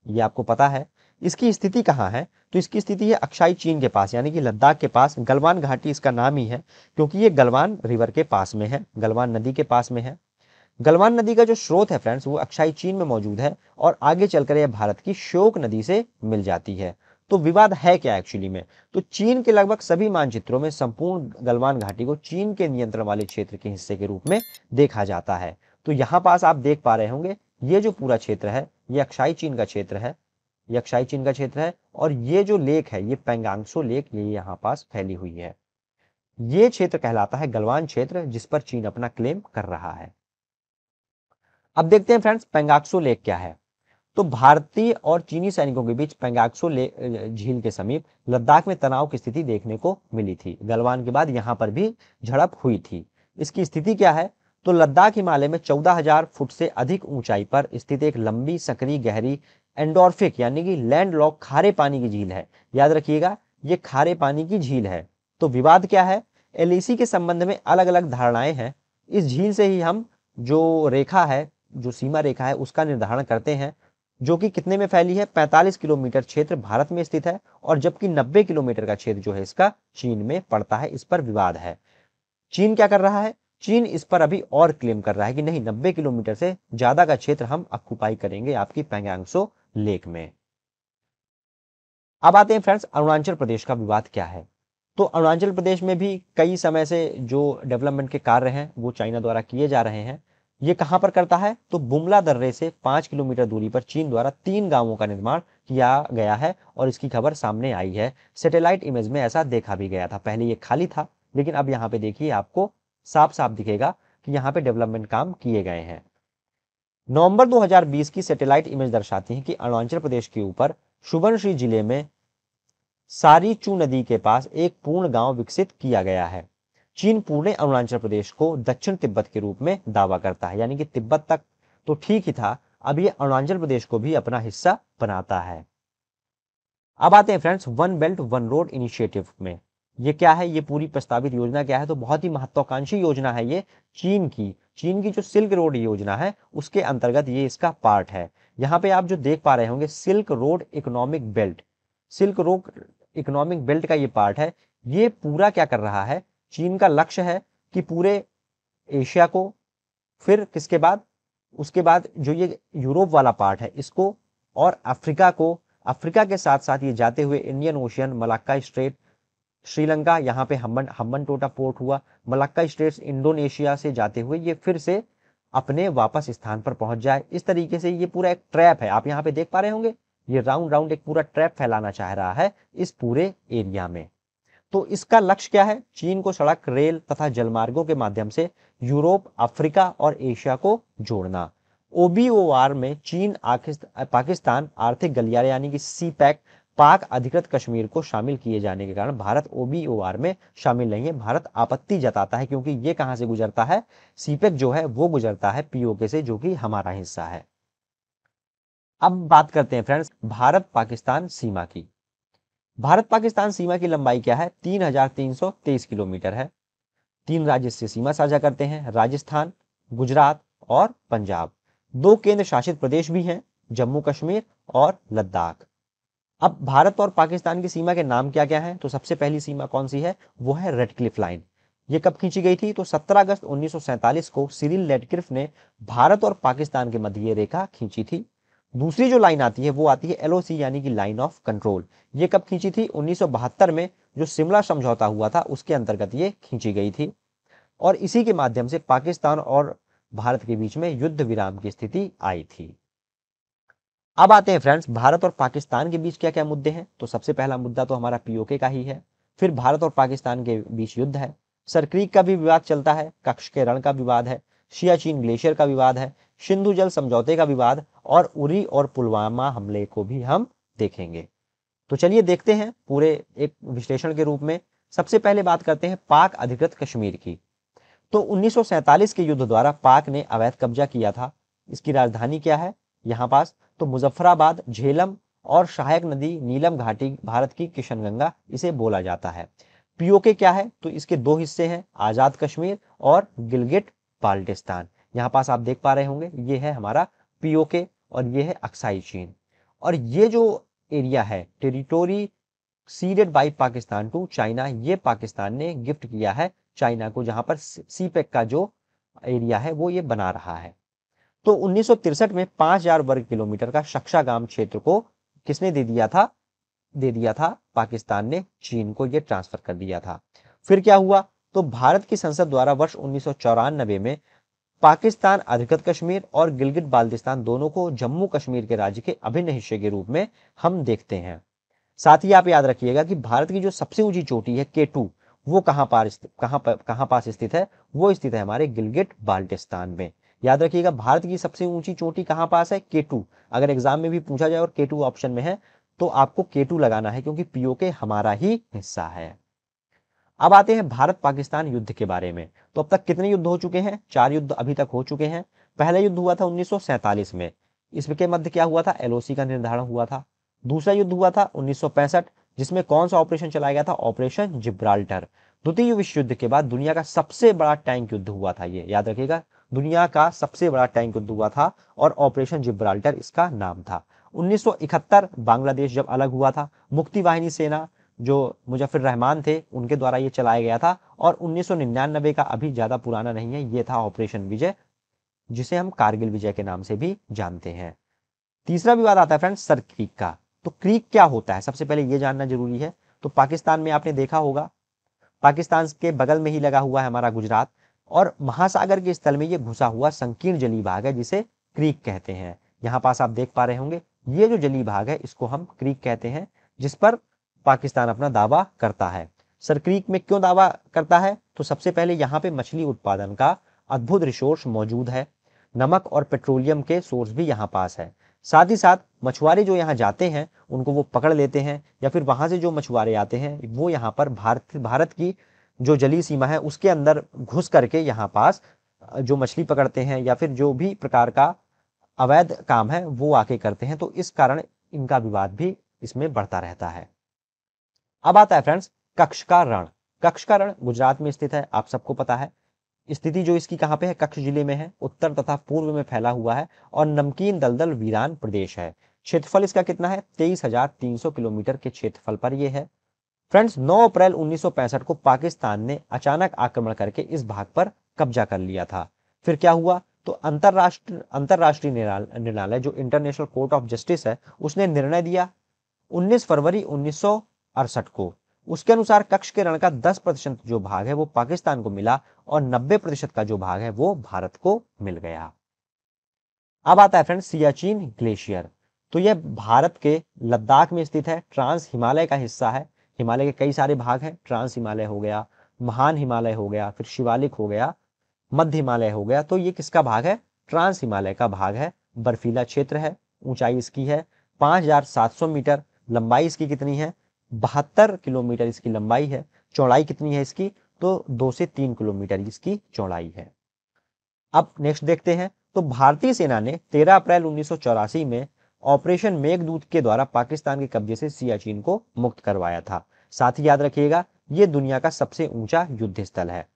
ये आपको पता है। इसकी स्थिति कहाँ है? तो इसकी स्थिति है अक्साई चीन के पास, यानी कि लद्दाख के पास। गलवान घाटी इसका नाम ही है क्योंकि ये गलवान रिवर के पास में है, गलवान नदी के पास में है। गलवान नदी का जो स्रोत है फ्रेंड्स वो अक्साई चीन में मौजूद है और आगे चलकर यह भारत की श्योक नदी से मिल जाती है। तो विवाद है क्या एक्चुअली में? तो चीन के लगभग सभी मानचित्रों में संपूर्ण गलवान घाटी को चीन के नियंत्रण वाले क्षेत्र के हिस्से के रूप में देखा जाता है। तो यहाँ पास आप देख पा रहे होंगे ये जो पूरा क्षेत्र है ये अक्साई चीन का क्षेत्र है, ये अक्साई चीन का क्षेत्र है और ये जो लेक है ये पेंगांगसो लेक ये यहाँ पास फैली हुई है। ये क्षेत्र कहलाता है गलवान क्षेत्र जिस पर चीन अपना क्लेम कर रहा है। अब देखते हैं फ्रेंड्स पेंगाक्सो लेक क्या है। तो भारतीय और चीनी सैनिकों के बीच पेंगाक्सो झील के समीप लद्दाख में तनाव की स्थिति देखने को मिली थी। गलवान के बाद यहां पर भी झड़प हुई थी। इसकी स्थिति क्या है? तो लद्दाख हिमालय में 14,000 फुट से अधिक ऊंचाई पर स्थित एक लंबी सकरी गहरी एंडोर्फिक यानी कि लैंडलॉक खारे पानी की झील है। याद रखिएगा ये खारे पानी की झील है। तो विवाद क्या है? एलएसी के संबंध में अलग अलग धारणाएं हैं। इस झील से ही हम जो रेखा है, जो सीमा रेखा है उसका निर्धारण करते हैं, जो कि कितने में फैली है? 45 किलोमीटर क्षेत्र भारत में स्थित है और जबकि 90 किलोमीटर का क्षेत्र जो है इसका चीन में पड़ता है। इस पर विवाद है। चीन क्या कर रहा है? चीन इस पर अभी और क्लेम कर रहा है कि नहीं 90 किलोमीटर से ज्यादा का क्षेत्र हम ऑक्युपाई करेंगे आपकी पेंगांगसो लेक में। अब आते हैं फ्रेंड्स अरुणाचल प्रदेश का विवाद क्या है। तो अरुणाचल प्रदेश में भी कई समय से जो डेवलपमेंट के कार्य हैं वो चाइना द्वारा किए जा रहे हैं। ये कहां पर करता है? तो बुमला दर्रे से 5 किलोमीटर दूरी पर चीन द्वारा 3 गांवों का निर्माण किया गया है और इसकी खबर सामने आई है। सैटेलाइट इमेज में ऐसा देखा भी गया था। पहले ये खाली था लेकिन अब यहाँ पे देखिए आपको साफ साफ दिखेगा कि यहाँ पे डेवलपमेंट काम किए गए हैं। नवंबर 2020 की सैटेलाइट इमेज दर्शाती है कि अरुणाचल प्रदेश के ऊपर सुबनसिरी जिले में सारी चू नदी के पास एक पूर्ण गांव विकसित किया गया है। चीन पूरे अरुणाचल प्रदेश को दक्षिण तिब्बत के रूप में दावा करता है, यानी कि तिब्बत तक तो ठीक ही था, अब ये अरुणाचल प्रदेश को भी अपना हिस्सा बनाता है। अब आते हैं friends one belt one road initiative में। ये क्या है? ये पूरी प्रस्तावित योजना क्या है? तो बहुत ही महत्वाकांक्षी योजना है ये चीन की जो सिल्क रोड योजना है उसके अंतर्गत ये इसका पार्ट है। यहाँ पे आप जो देख पा रहे होंगे silk road economic belt, silk road economic belt का ये पार्ट है। ये पूरा क्या कर रहा है? चीन का लक्ष्य है कि पूरे एशिया को, फिर किसके बाद, उसके बाद जो ये यूरोप वाला पार्ट है इसको और अफ्रीका को, अफ्रीका के साथ साथ ये जाते हुए Indian ocean, Malacca straight, Sri Lanka, यहाँ पे हम्बनटोटा पोर्ट हुआ, मलाक्का स्ट्रेट्स इंडोनेशिया से जाते हुए ये फिर से अपने वापस स्थान पर पहुंच जाए। इस तरीके से ये पूरा एक ट्रैप है। आप यहाँ पे देख पा रहे होंगे ये राउंड राउंड एक पूरा ट्रैप फैलाना चाह रहा है इस पूरे एरिया में। तो इसका लक्ष्य क्या है? चीन को सड़क, रेल तथा जलमार्गों के माध्यम से यूरोप, अफ्रीका और एशिया को जोड़ना। ओबीओआर में चीन पाकिस्तान आर्थिक गलियारे यानी कि सीपैक, पाक अधिकृत कश्मीर को शामिल किए जाने के कारण भारत ओबीओआर में शामिल नहीं है। भारत आपत्ति जताता है क्योंकि ये कहां से गुजरता है? सीपैक जो है वो गुजरता है पीओके से, जो कि हमारा हिस्सा है। अब बात करते हैं फ्रेंड्स भारत पाकिस्तान सीमा की। भारत पाकिस्तान सीमा की लंबाई क्या है? 3,323 किलोमीटर है। 3 राज्य से सीमा साझा करते हैं, राजस्थान, गुजरात और पंजाब। 2 केंद्र शासित प्रदेश भी हैं, जम्मू कश्मीर और लद्दाख। अब भारत और पाकिस्तान की सीमा के नाम क्या क्या हैं? तो सबसे पहली सीमा कौन सी है? वो है रेडक्लिफ लाइन। ये कब खींची गई थी? तो 17 अगस्त 1947 को सिरिल रेडक्लिफ ने भारत और पाकिस्तान के मध्य रेखा खींची थी। दूसरी जो लाइन आती है वो आती है एलओसी यानी कि लाइन ऑफ कंट्रोल। ये कब खींची थी? 1972 में जो शिमला समझौता हुआ था उसके अंतर्गत ये खींची गई थी और इसी के माध्यम से पाकिस्तान और भारत के बीच में युद्ध विराम की स्थिति आई थी। अब आते हैं फ्रेंड्स भारत और पाकिस्तान के बीच क्या क्या मुद्दे हैं। तो सबसे पहला मुद्दा तो हमारा पीओके का ही है। फिर भारत और पाकिस्तान के बीच युद्ध है, सरक्रीक का भी विवाद चलता है, कक्ष के रण का विवाद है, सियाचिन ग्लेशियर का विवाद है, सिंधु जल समझौते का विवाद और उरी और पुलवामा हमले को भी हम देखेंगे। तो चलिए देखते हैं पूरे एक विश्लेषण के रूप में। सबसे पहले बात करते हैं पाक अधिकृत कश्मीर की। तो 1947 के युद्ध द्वारा पाक ने अवैध कब्जा किया था। इसकी राजधानी क्या है? यहाँ पास तो मुजफ्फराबाद, झेलम और सहायक नदी नीलम घाटी भारत की किशनगंगा इसे बोला जाता है। पीओके क्या है? तो इसके 2 हिस्से हैं, आजाद कश्मीर और गिलगिट बाल्टिस्तान। यहाँ पास आप देख पा रहे होंगे ये है हमारा पीओके और ये है अक्साई चीन। और ये जो एरिया है, territory ceded by Pakistan to China, ये पाकिस्तान ने गिफ्ट किया है चाइना को, जहां पर सी पैक का जो एरिया है वो ये बना रहा है। तो 1963 में 5000 वर्ग किलोमीटर का शक्शागाम क्षेत्र को किसने दे दिया था? पाकिस्तान ने चीन को ये ट्रांसफर कर दिया था। फिर क्या हुआ? तो भारत की संसद द्वारा वर्ष 1994 में पाकिस्तान अधिकृत कश्मीर और गिलगित बाल्टिस्तान दोनों को जम्मू कश्मीर के राज्य के अभिन्न हिस्से के रूप में हम देखते हैं। साथ ही आप याद रखिएगा कि भारत की जो सबसे ऊंची चोटी है K2, वो कहां पास स्थित है? वो स्थित है हमारे गिलगित बाल्टिस्तान में। याद रखिएगा, भारत की सबसे ऊंची चोटी कहां पास है? K2। अगर एग्जाम में भी पूछा जाए और K2 ऑप्शन में है तो आपको K2 लगाना है, क्योंकि POK हमारा ही हिस्सा है। अब आते हैं भारत पाकिस्तान युद्ध के बारे में। तो अब तक कितने युद्ध हो चुके हैं? 4 युद्ध अभी तक हो चुके हैं। पहला युद्ध हुआ था 1947 में, इसके मध्य क्या हुआ था? LOC का निर्धारण हुआ था। दूसरा युद्ध हुआ था 1965, जिसमें कौन सा ऑपरेशन चलाया गया था? Operation Gibraltar. द्वितीय विश्व युद्ध के बाद दुनिया का सबसे बड़ा टैंक युद्ध हुआ था, ये याद रखिएगा, दुनिया का सबसे बड़ा टैंक युद्ध हुआ था और ऑपरेशन जिब्राल्टर इसका नाम था। 1971 बांग्लादेश जब अलग हुआ था, मुक्ति वाहिनी सेना जो मुजफ्फर रहमान थे उनके द्वारा ये चलाया गया था। और 1999 का अभी ज्यादा पुराना नहीं है, ये था ऑपरेशन विजय, जिसे हम कारगिल विजय के नाम से भी जानते हैं। तीसरा विवाद आता है फ्रेंड्स सर क्रीक का। तो क्रीक क्या होता है? सबसे पहले ये जानना जरूरी है। तो पाकिस्तान में आपने देखा होगा, पाकिस्तान के बगल में ही लगा हुआ है हमारा गुजरात, और महासागर के स्थल में ये घुसा हुआ संकीर्ण जलीय भाग है, जिसे क्रीक कहते हैं। यहाँ पास आप देख पा रहे होंगे, ये जो जलीय भाग है इसको हम क्रीक कहते हैं, जिस पर पाकिस्तान अपना दावा करता है। सर क्रीक में क्यों दावा करता है? तो सबसे पहले यहाँ पे मछली उत्पादन का अद्भुत रिसोर्स मौजूद है, नमक और पेट्रोलियम के सोर्स भी यहाँ पास है। साथ ही साथ मछुआरे जो यहाँ जाते हैं उनको वो पकड़ लेते हैं, या फिर वहां से जो मछुआरे आते हैं वो यहाँ पर भारत की जो जलीय सीमा है उसके अंदर घुस करके यहाँ पास जो मछली पकड़ते हैं, या फिर जो भी प्रकार का अवैध काम है वो आके करते हैं। तो इस कारण इनका विवाद भी इसमें बढ़ता रहता है। अब आता है फ्रेंड्स कच्छ का रण। कच्छ का रण गुजरात में स्थित है, आप सबको पता है। स्थिति जो इसकी कहां पे है? कच्छ जिले में है, उत्तर तथा पूर्व में फैला हुआ है और नमकीन दलदल वीरान प्रदेश है। क्षेत्रफल इसका कितना है? 23,300 किलोमीटर के क्षेत्रफल पर यह है। फ्रेंड्स 9 अप्रैल 1965 को पाकिस्तान ने अचानक आक्रमण करके इस भाग पर कब्जा कर लिया था। फिर क्या हुआ? तो अंतरराष्ट्रीय न्यायालय जो इंटरनेशनल कोर्ट ऑफ जस्टिस है उसने निर्णय दिया 19 फरवरी 1968 को। उसके अनुसार कच्छ के रण का 10% जो भाग है वो पाकिस्तान को मिला और 90% का जो भाग है वो भारत को मिल गया। अब आता है फ्रेंड्स सियाचिन ग्लेशियर। तो यह भारत के लद्दाख में स्थित है, ट्रांस हिमालय का हिस्सा है। हिमालय के कई सारे भाग हैं, ट्रांस हिमालय हो गया, महान हिमालय हो गया, फिर शिवालिक हो गया, मध्य हिमालय हो गया। तो ये किसका भाग है? ट्रांस हिमालय का भाग है। बर्फीला क्षेत्र है, ऊंचाई इसकी है 5700 मीटर, लंबाई इसकी कितनी है? 72 किलोमीटर इसकी लंबाई है। चौड़ाई कितनी है इसकी? तो 2 से 3 किलोमीटर इसकी चौड़ाई है। अब नेक्स्ट देखते हैं। तो भारतीय सेना ने 13 अप्रैल 1984 में ऑपरेशन मेघदूत के द्वारा पाकिस्तान के कब्जे से सियाचिन को मुक्त करवाया था। साथ ही याद रखिएगा, यह दुनिया का सबसे ऊंचा युद्ध स्थल है।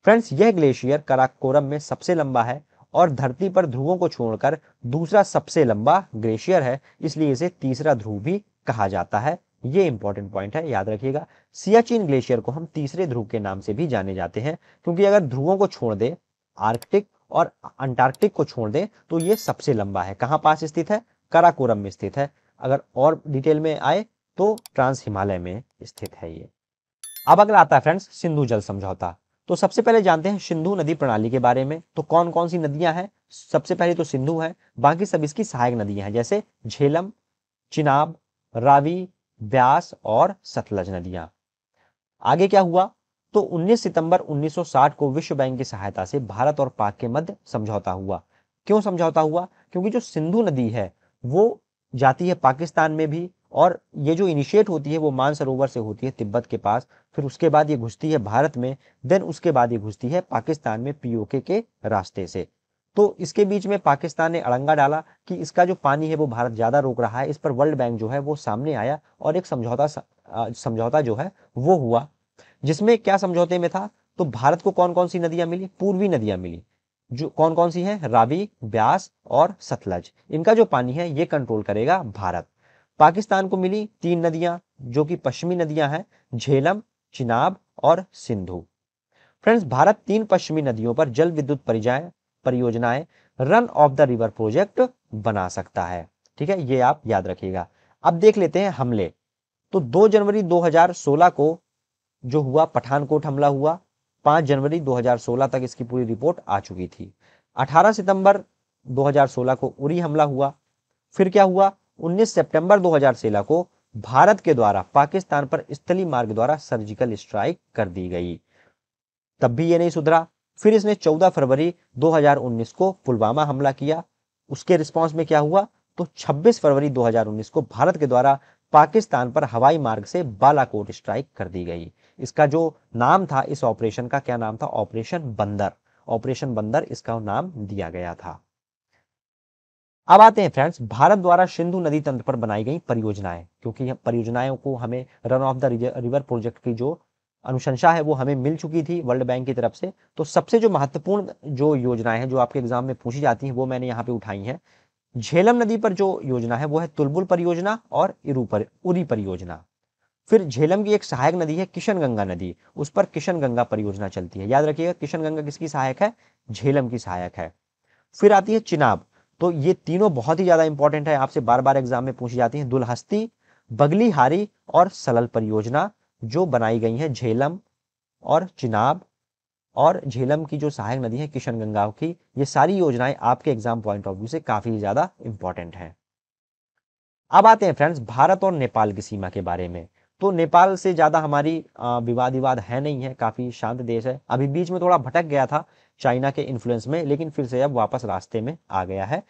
फ्रेंड्स यह ग्लेशियर कराकोरम में सबसे लंबा है और धरती पर ध्रुवों को छोड़कर दूसरा सबसे लंबा ग्लेशियर है, इसलिए इसे तीसरा ध्रुव भी कहा जाता है। ये इंपॉर्टेंट पॉइंट है, याद रखिएगा। सियाचिन ग्लेशियर को हम तीसरे ध्रुव के नाम से भी जाने जाते हैं, क्योंकि अगर ध्रुवों को छोड़ दे, आर्कटिक और अंटार्कटिक को छोड़ दे, तो ये सबसे लंबा है। कहां पास स्थित है? कराकोरम में स्थित है। अगर और डिटेल में आए तो ट्रांस हिमालय में स्थित है ये। अब अगला आता है फ्रेंड्स सिंधु जल समझौता। तो सबसे पहले जानते हैं सिंधु नदी प्रणाली के बारे में। तो कौन कौन सी नदियां हैं? सबसे पहले तो सिंधु है, बाकी सब इसकी सहायक नदियां हैं, जैसे झेलम, चिनाब, रावी, ब्यास और सतलज नदियां। आगे क्या हुआ? तो 19 सितंबर 1960 को विश्व बैंक की सहायता से भारत और पाक के मध्य समझौता हुआ। क्यों समझौता हुआ? क्योंकि जो सिंधु नदी है वो जाती है पाकिस्तान में भी, और ये जो इनिशिएट होती है वो मानसरोवर से होती है तिब्बत के पास, फिर उसके बाद ये घुसती है भारत में, देन उसके बाद ये घुसती है पाकिस्तान में POK के रास्ते से। तो इसके बीच में पाकिस्तान ने अड़ंगा डाला कि इसका जो पानी है वो भारत ज्यादा रोक रहा है। इस पर वर्ल्ड बैंक जो है वो सामने आया और एक समझौता जो है वो हुआ, जिसमें क्या समझौते में था? तो भारत को कौन कौन सी नदियां मिली? पूर्वी नदियां मिली। जो कौन कौन सी हैं? रावी, ब्यास और सतलज। इनका जो पानी है ये कंट्रोल करेगा भारत। पाकिस्तान को मिली 3 नदियां जो कि पश्चिमी नदियां हैं, झेलम, चिनाब और सिंधु। फ्रेंड्स, भारत 3 पश्चिमी नदियों पर जल विद्युत परियोजनाएं run of the river project बना सकता है। ठीक है, ये आप याद रखिएगा। अब देख लेते हैं हमले। तो 2 जनवरी 2016 को जो हुआ पठानकोट हमला हुआ, 5 जनवरी 2016 तक इसकी पूरी रिपोर्ट आ चुकी थी। 18 सितंबर 2016 को उरी हमला हुआ। फिर क्या हुआ, 19 सितंबर 2016 को भारत के द्वारा पाकिस्तान पर स्थलीय मार्ग द्वारा सर्जिकल स्ट्राइक कर दी गई। तब भी ये नहीं सुधरा। फिर इसने 14 फरवरी 2019 को पुलवामा हमला किया। उसके रिस्पॉन्स में क्या हुआ, तो 26 फरवरी 2019 को भारत के द्वारा पाकिस्तान पर हवाई मार्ग से बालाकोट स्ट्राइक कर दी गई। इसका जो नाम था, इस ऑपरेशन का क्या नाम था, ऑपरेशन बंदर। ऑपरेशन बंदर इसका नाम दिया गया था। अब आते हैं फ्रेंड्स, भारत द्वारा सिंधु नदी तंत्र पर बनाई गई परियोजनाएं, क्योंकि परियोजनाओं को हमें run of the river project की जो अनुशंसा है वो हमें मिल चुकी थी वर्ल्ड बैंक की तरफ से। तो सबसे जो महत्वपूर्ण जो योजनाएं हैं जो आपके एग्जाम में पूछी जाती हैं वो मैंने यहाँ पे उठाई हैं। झेलम नदी पर जो योजना है वो है तुलबुल परियोजना और उरी परियोजना। फिर झेलम की एक सहायक नदी है किशन गंगा नदी, उस पर किशन गंगा परियोजना चलती है। याद रखिएगा, किशन गंगा किसकी सहायक है, झेलम की सहायक है। फिर आती है चिनाब। तो ये तीनों बहुत ही ज्यादा इंपॉर्टेंट है, आपसे बार बार एग्जाम में पूछी जाती है। दुलहस्ती, बगलीहारी और सलल परियोजना जो बनाई गई है झेलम और चिनाब और झेलम की जो सहायक नदी है किशन गंगा की, ये सारी योजनाएं आपके एग्जाम पॉइंट ऑफ व्यू से काफी ज्यादा इंपॉर्टेंट है। अब आते हैं फ्रेंड्स भारत और नेपाल की सीमा के बारे में। तो नेपाल से ज्यादा हमारी विवाद है नहीं है, काफी शांत देश है। अभी बीच में थोड़ा भटक गया था चाइना के इन्फ्लुएंस में, लेकिन फिर से अब वापस रास्ते में आ गया है।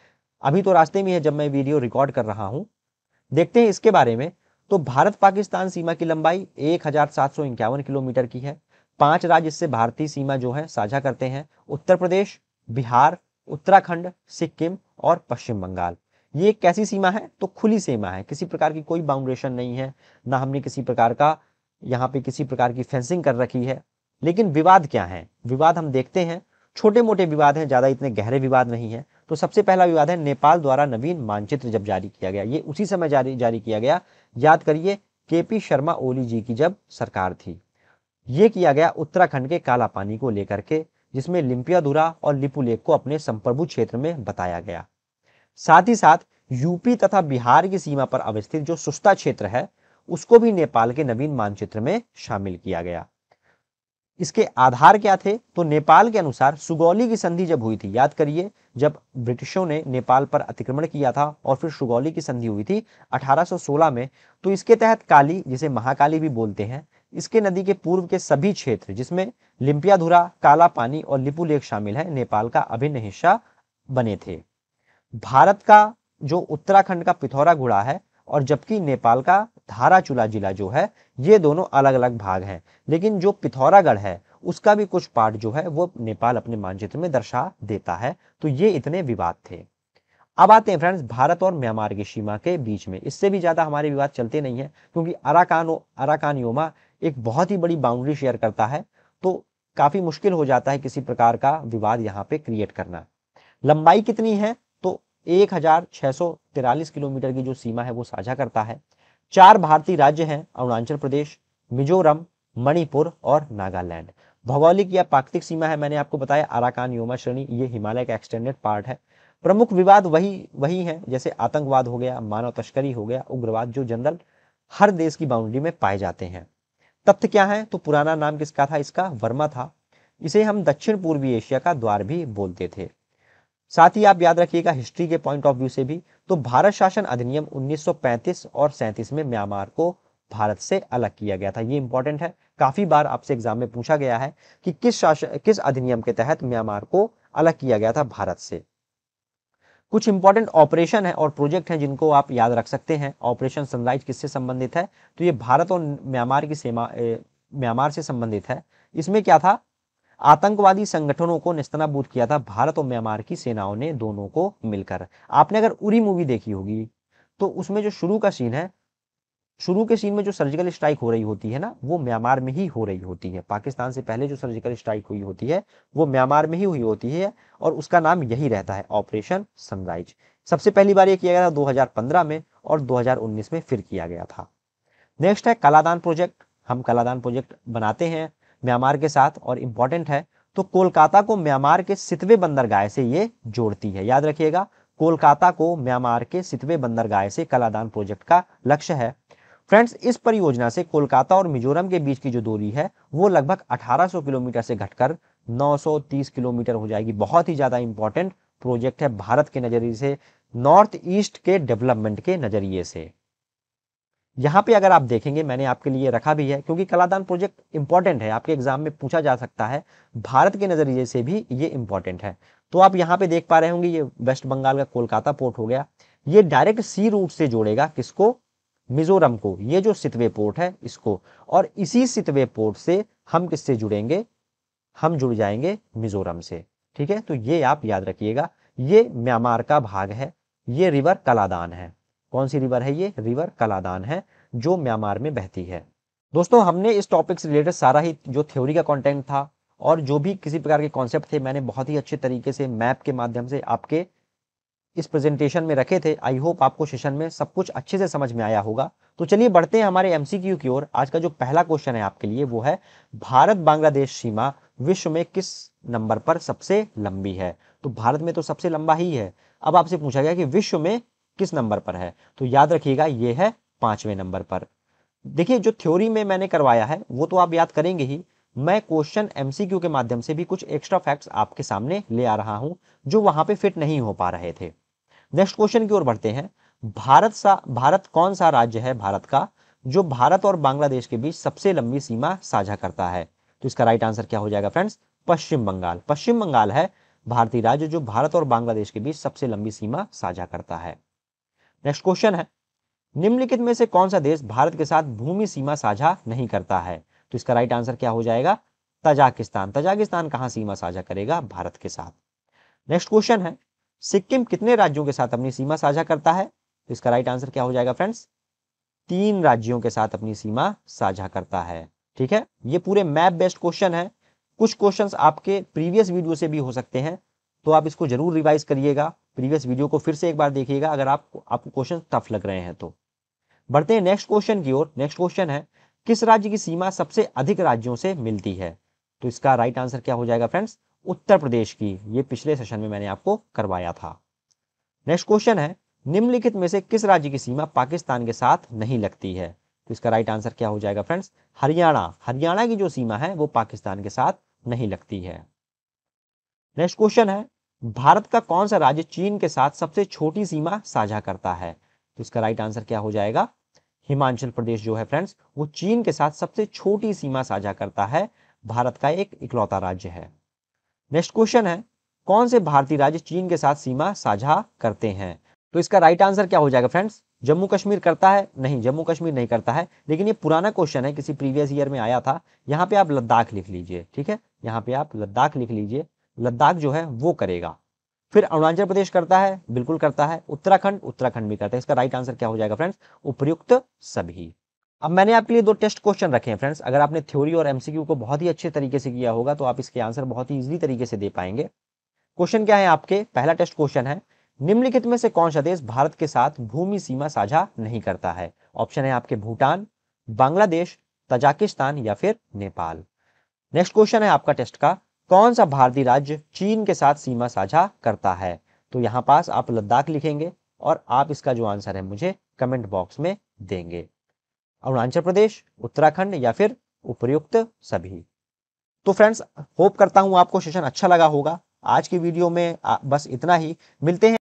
अभी तो रास्ते में है जब मैं वीडियो रिकॉर्ड कर रहा हूं। देखते हैं इसके बारे में। तो भारत पाकिस्तान सीमा की लंबाई 1751 किलोमीटर की है। 5 राज्य इससे भारतीय सीमा जो है साझा करते हैं, उत्तर प्रदेश, बिहार, उत्तराखंड, सिक्किम और पश्चिम बंगाल। ये कैसी सीमा है, तो खुली सीमा है, किसी प्रकार की कोई बाउंड्रेशन नहीं है, ना हमने किसी प्रकार का यहाँ पे किसी प्रकार की फेंसिंग कर रखी है। लेकिन विवाद क्या है, विवाद हम देखते हैं, छोटे मोटे विवाद हैं, ज्यादा इतने गहरे विवाद नहीं है। तो सबसे पहला विवाद है नेपाल द्वारा नवीन मानचित्र जब जारी किया गया, ये उसी समय जारी किया गया, याद करिए केपी शर्मा ओली जी की जब सरकार थी। ये किया गया उत्तराखंड के काला पानी को लेकर के, जिसमें लिम्पियाधुरा और लिपुलेख को अपने संप्रभु क्षेत्र में बताया गया। साथ ही साथ यूपी तथा बिहार की सीमा पर अवस्थित जो सुस्ता क्षेत्र है उसको भी नेपाल के नवीन मानचित्र में शामिल किया गया। इसके आधार क्या थे, तो नेपाल के अनुसार सुगौली की संधि जब हुई थी, याद करिए जब ब्रिटिशों ने नेपाल पर अतिक्रमण किया था और फिर सुगौली की संधि हुई थी 1816 में, तो इसके तहत काली, जिसे महाकाली भी बोलते हैं, इसके नदी के पूर्व के सभी क्षेत्र जिसमें लिम्पियाधुरा, काला पानी और लिपुलेख शामिल है, नेपाल का अभिन्न हिस्सा बने थे। भारत का जो उत्तराखंड का पिथौरागढ़ है और जबकि नेपाल का धाराचूला जिला जो है, ये दोनों अलग अलग भाग हैं। लेकिन जो पिथौरागढ़ है उसका भी कुछ पार्ट जो है वो नेपाल अपने मानचित्र में दर्शा देता है। तो ये इतने विवाद थे। अब आते हैं फ्रेंड्स भारत और म्यांमार की सीमा के बीच में, इससे भी ज्यादा हमारे विवाद चलते नहीं है, क्योंकि अराकान योमा एक बहुत ही बड़ी बाउंड्री शेयर करता है, तो काफी मुश्किल हो जाता है किसी प्रकार का विवाद यहाँ पे क्रिएट करना। लंबाई कितनी है, तो 1643 किलोमीटर की जो सीमा है वो साझा करता है। 4 भारतीय राज्य हैं, अरुणाचल प्रदेश, मिजोरम, मणिपुर और नागालैंड। भौगोलिक या प्राकृतिक सीमा है, मैंने आपको बताया अराकान योमा श्रेणी, ये हिमालय का एक्सटेंडेड पार्ट है। प्रमुख विवाद वही है, जैसे आतंकवाद हो गया, मानव तस्करी हो गया, उग्रवाद, जो जनरल हर देश की बाउंड्री में पाए जाते हैं। तथ्य क्या है, तो पुराना नाम किसका था, इसका वर्मा था। इसे हम दक्षिण पूर्वी एशिया का द्वार भी बोलते थे। साथ ही आप याद रखिएगा हिस्ट्री के पॉइंट ऑफ व्यू से भी, तो भारत शासन अधिनियम 1935 और 37 में म्यांमार को भारत से अलग किया गया था। ये इंपॉर्टेंट है, काफी बार आपसे एग्जाम में पूछा गया है कि किस अधिनियम के तहत म्यांमार को अलग किया गया था भारत से। कुछ इंपॉर्टेंट ऑपरेशन है और प्रोजेक्ट हैं जिनको आप याद रख सकते हैं। ऑपरेशन सनराइज किससे संबंधित है, तो ये भारत और म्यांमार से संबंधित है। इसमें क्या था, आतंकवादी संगठनों को नेस्तनाबूद किया था भारत और म्यांमार की सेनाओं ने दोनों को मिलकर। आपने अगर उरी मूवी देखी होगी तो उसमें जो शुरू के सीन में जो सर्जिकल स्ट्राइक हो रही होती है ना, वो म्यांमार में ही हो रही होती है। पाकिस्तान से पहले जो सर्जिकल स्ट्राइक हुई होती है वो म्यांमार में ही हुई होती है और उसका नाम यही रहता है, ऑपरेशन सनराइज। सबसे पहली बार ये किया गया था 2015 में और 2019 में फिर किया गया था। नेक्स्ट है कलादान प्रोजेक्ट। हम कलादान प्रोजेक्ट बनाते हैं म्यांमार के साथ और इम्पॉर्टेंट है। तो कोलकाता को म्यांमार के सितवे बंदरगाह से ये जोड़ती है, याद रखिएगा, कोलकाता को म्यांमार के सितवे बंदरगाह से कलादान प्रोजेक्ट का लक्ष्य है। फ्रेंड्स, इस परियोजना से कोलकाता और मिजोरम के बीच की जो दूरी है वो लगभग 1800 किलोमीटर से घटकर 930 किलोमीटर हो जाएगी। बहुत ही ज्यादा इंपॉर्टेंट प्रोजेक्ट है भारत के नजरिए से, नॉर्थ ईस्ट के डेवलपमेंट के नजरिए से। यहां पे अगर आप देखेंगे मैंने आपके लिए रखा भी है, क्योंकि कलादान प्रोजेक्ट इंपॉर्टेंट है, आपके एग्जाम में पूछा जा सकता है, भारत के नजरिए से भी ये इंपॉर्टेंट है। तो आप यहाँ पे देख पा रहे होंगे, ये वेस्ट बंगाल का कोलकाता पोर्ट हो गया। ये डायरेक्ट सी रूट से जोड़ेगा किसको? मिजोरम को, ये जो सितवे पोर्ट है इसको। और इसी सितवे पोर्ट से हम किससे जुड़ेंगे? हम जुड़ जाएंगे मिजोरम से। ठीक है, तो ये आप याद रखिएगा, ये म्यांमार का भाग है, ये रिवर कलादान है। कौन सी रिवर है? ये रिवर कलादान है जो म्यांमार में बहती है। दोस्तों, हमने इस टॉपिक से रिलेटेड सारा ही जो थ्योरी का कंटेंट था और जो भी किसी प्रकार के कॉन्सेप्ट थे, मैंने बहुत ही अच्छे तरीके से मैप के माध्यम से आपके इस प्रेजेंटेशन में रखे थे। आई होप आपको सेशन में सब कुछ अच्छे से समझ में आया होगा। तो चलिए बढ़ते हैं हमारे एमसीक्यू की ओर। आज का जो पहला क्वेश्चन है आपके लिए वो है, भारत बांग्लादेश सीमा विश्व में किस नंबर पर सबसे लंबी है? तो भारत में तो सबसे लंबा ही है। अब आपसे पूछा गया कि विश्व में किस नंबर पर है, तो याद रखिएगा ये है 5वें नंबर पर। देखिए, जो थ्योरी में मैंने करवाया है वो तो आप याद करेंगे ही, मैं क्वेश्चन एमसीक्यू के माध्यम से भी कुछ एक्स्ट्रा फैक्ट्स आपके सामने ले आ रहा हूं जो वहां पे फिट नहीं हो पा रहे थे। नेक्स्ट क्वेश्चन की ओर बढ़ते हैं। भारत कौन सा राज्य है भारत का जो भारत और बांग्लादेश के बीच सबसे लंबी सीमा साझा करता है? तो इसका राइट आंसर क्या हो जाएगा फ्रेंड्स? पश्चिम बंगाल। पश्चिम बंगाल है भारतीय राज्य जो भारत और बांग्लादेश के बीच सबसे लंबी सीमा साझा करता है। नेक्स्ट क्वेश्चन है, निम्नलिखित में से कौन सा देश भारत के साथ भूमि सीमा साझा नहीं करता है? तो इसका राइट आंसर क्या हो जाएगा? तजाकिस्तान। तजाकिस्तान कहां सीमा साझा करेगा भारत के साथ? नेक्स्ट क्वेश्चन है, सिक्किम कितने राज्यों के साथ अपनी सीमा साझा करता है? तो इसका राइट आंसर क्या हो जाएगा फ्रेंड्स? 3 राज्यों के साथ अपनी सीमा साझा करता है। ठीक है, ये पूरे मैप बेस्ड क्वेश्चन है। कुछ क्वेश्चंस आपके प्रीवियस वीडियो से भी हो सकते हैं, तो आप इसको जरूर रिवाइज करिएगा, प्रीवियस वीडियो को फिर से एक बार देखिएगा अगर आपको क्वेश्चन टफ लग रहे हैं तो। बढ़ते हैं नेक्स्ट क्वेश्चन की ओर। नेक्स्ट क्वेश्चन है, किस राज्य की सीमा सबसे अधिक राज्यों से मिलती है? तो इसका राइट आंसर क्या हो जाएगा फ्रेंड्स? उत्तर प्रदेश की। ये पिछले सेशन में मैंने आपको करवाया था। नेक्स्ट क्वेश्चन है, निम्नलिखित में से किस राज्य की सीमा पाकिस्तान के साथ नहीं लगती है? तो इसका राइट आंसर क्या हो जाएगा फ्रेंड्स? हरियाणा। हरियाणा की जो सीमा है वो पाकिस्तान के साथ नहीं लगती है। नेक्स्ट क्वेश्चन है, भारत का कौन सा राज्य चीन के साथ सबसे छोटी सीमा साझा करता है? तो इसका राइट आंसर क्या हो जाएगा? हिमाचल प्रदेश जो है फ्रेंड्स वो चीन के साथ सबसे छोटी सीमा साझा करता है, भारत का एक इकलौता राज्य है। नेक्स्ट क्वेश्चन है, कौन से भारतीय राज्य चीन के साथ सीमा साझा करते हैं? तो इसका राइट आंसर क्या हो जाएगा फ्रेंड्स? जम्मू कश्मीर करता है? नहीं, जम्मू कश्मीर नहीं करता है, लेकिन ये पुराना क्वेश्चन है, किसी प्रीवियस ईयर में आया था। यहाँ पे आप लद्दाख लिख लीजिए। ठीक है, यहाँ पे आप लद्दाख लिख लीजिए, लद्दाख जो है वो करेगा। फिर अरुणाचल प्रदेश करता है? बिल्कुल करता है। उत्तराखंड भी करता है। इसका राइट आंसर क्या हो जाएगा फ्रेंड्स? उपर्युक्त सभी। अब मैंने आपके लिए 2 टेस्ट क्वेश्चन रखे हैं फ्रेंड्स। अगर आपने थ्योरी और एमसीक्यू को बहुत ही अच्छे तरीके से किया होगा तो आप इसके आंसर बहुत ही इजीली तरीके से दे पाएंगे। क्वेश्चन क्या है आपके? पहला टेस्ट क्वेश्चन है, निम्नलिखित में से कौन सा देश भारत के साथ भूमि सीमा साझा नहीं करता है? ऑप्शन है आपके भूटान, बांग्लादेश, तजाकिस्तान या फिर नेपाल। नेक्स्ट क्वेश्चन है आपका टेस्ट का, कौन सा भारतीय राज्य चीन के साथ सीमा साझा करता है? तो यहां पास आप लद्दाख लिखेंगे और आप इसका जो आंसर है मुझे कमेंट बॉक्स में देंगे। अरुणाचल प्रदेश, उत्तराखंड या फिर उपर्युक्त सभी। तो फ्रेंड्स, होप करता हूं आपको सेशन अच्छा लगा होगा। आज की वीडियो में बस इतना ही। मिलते हैं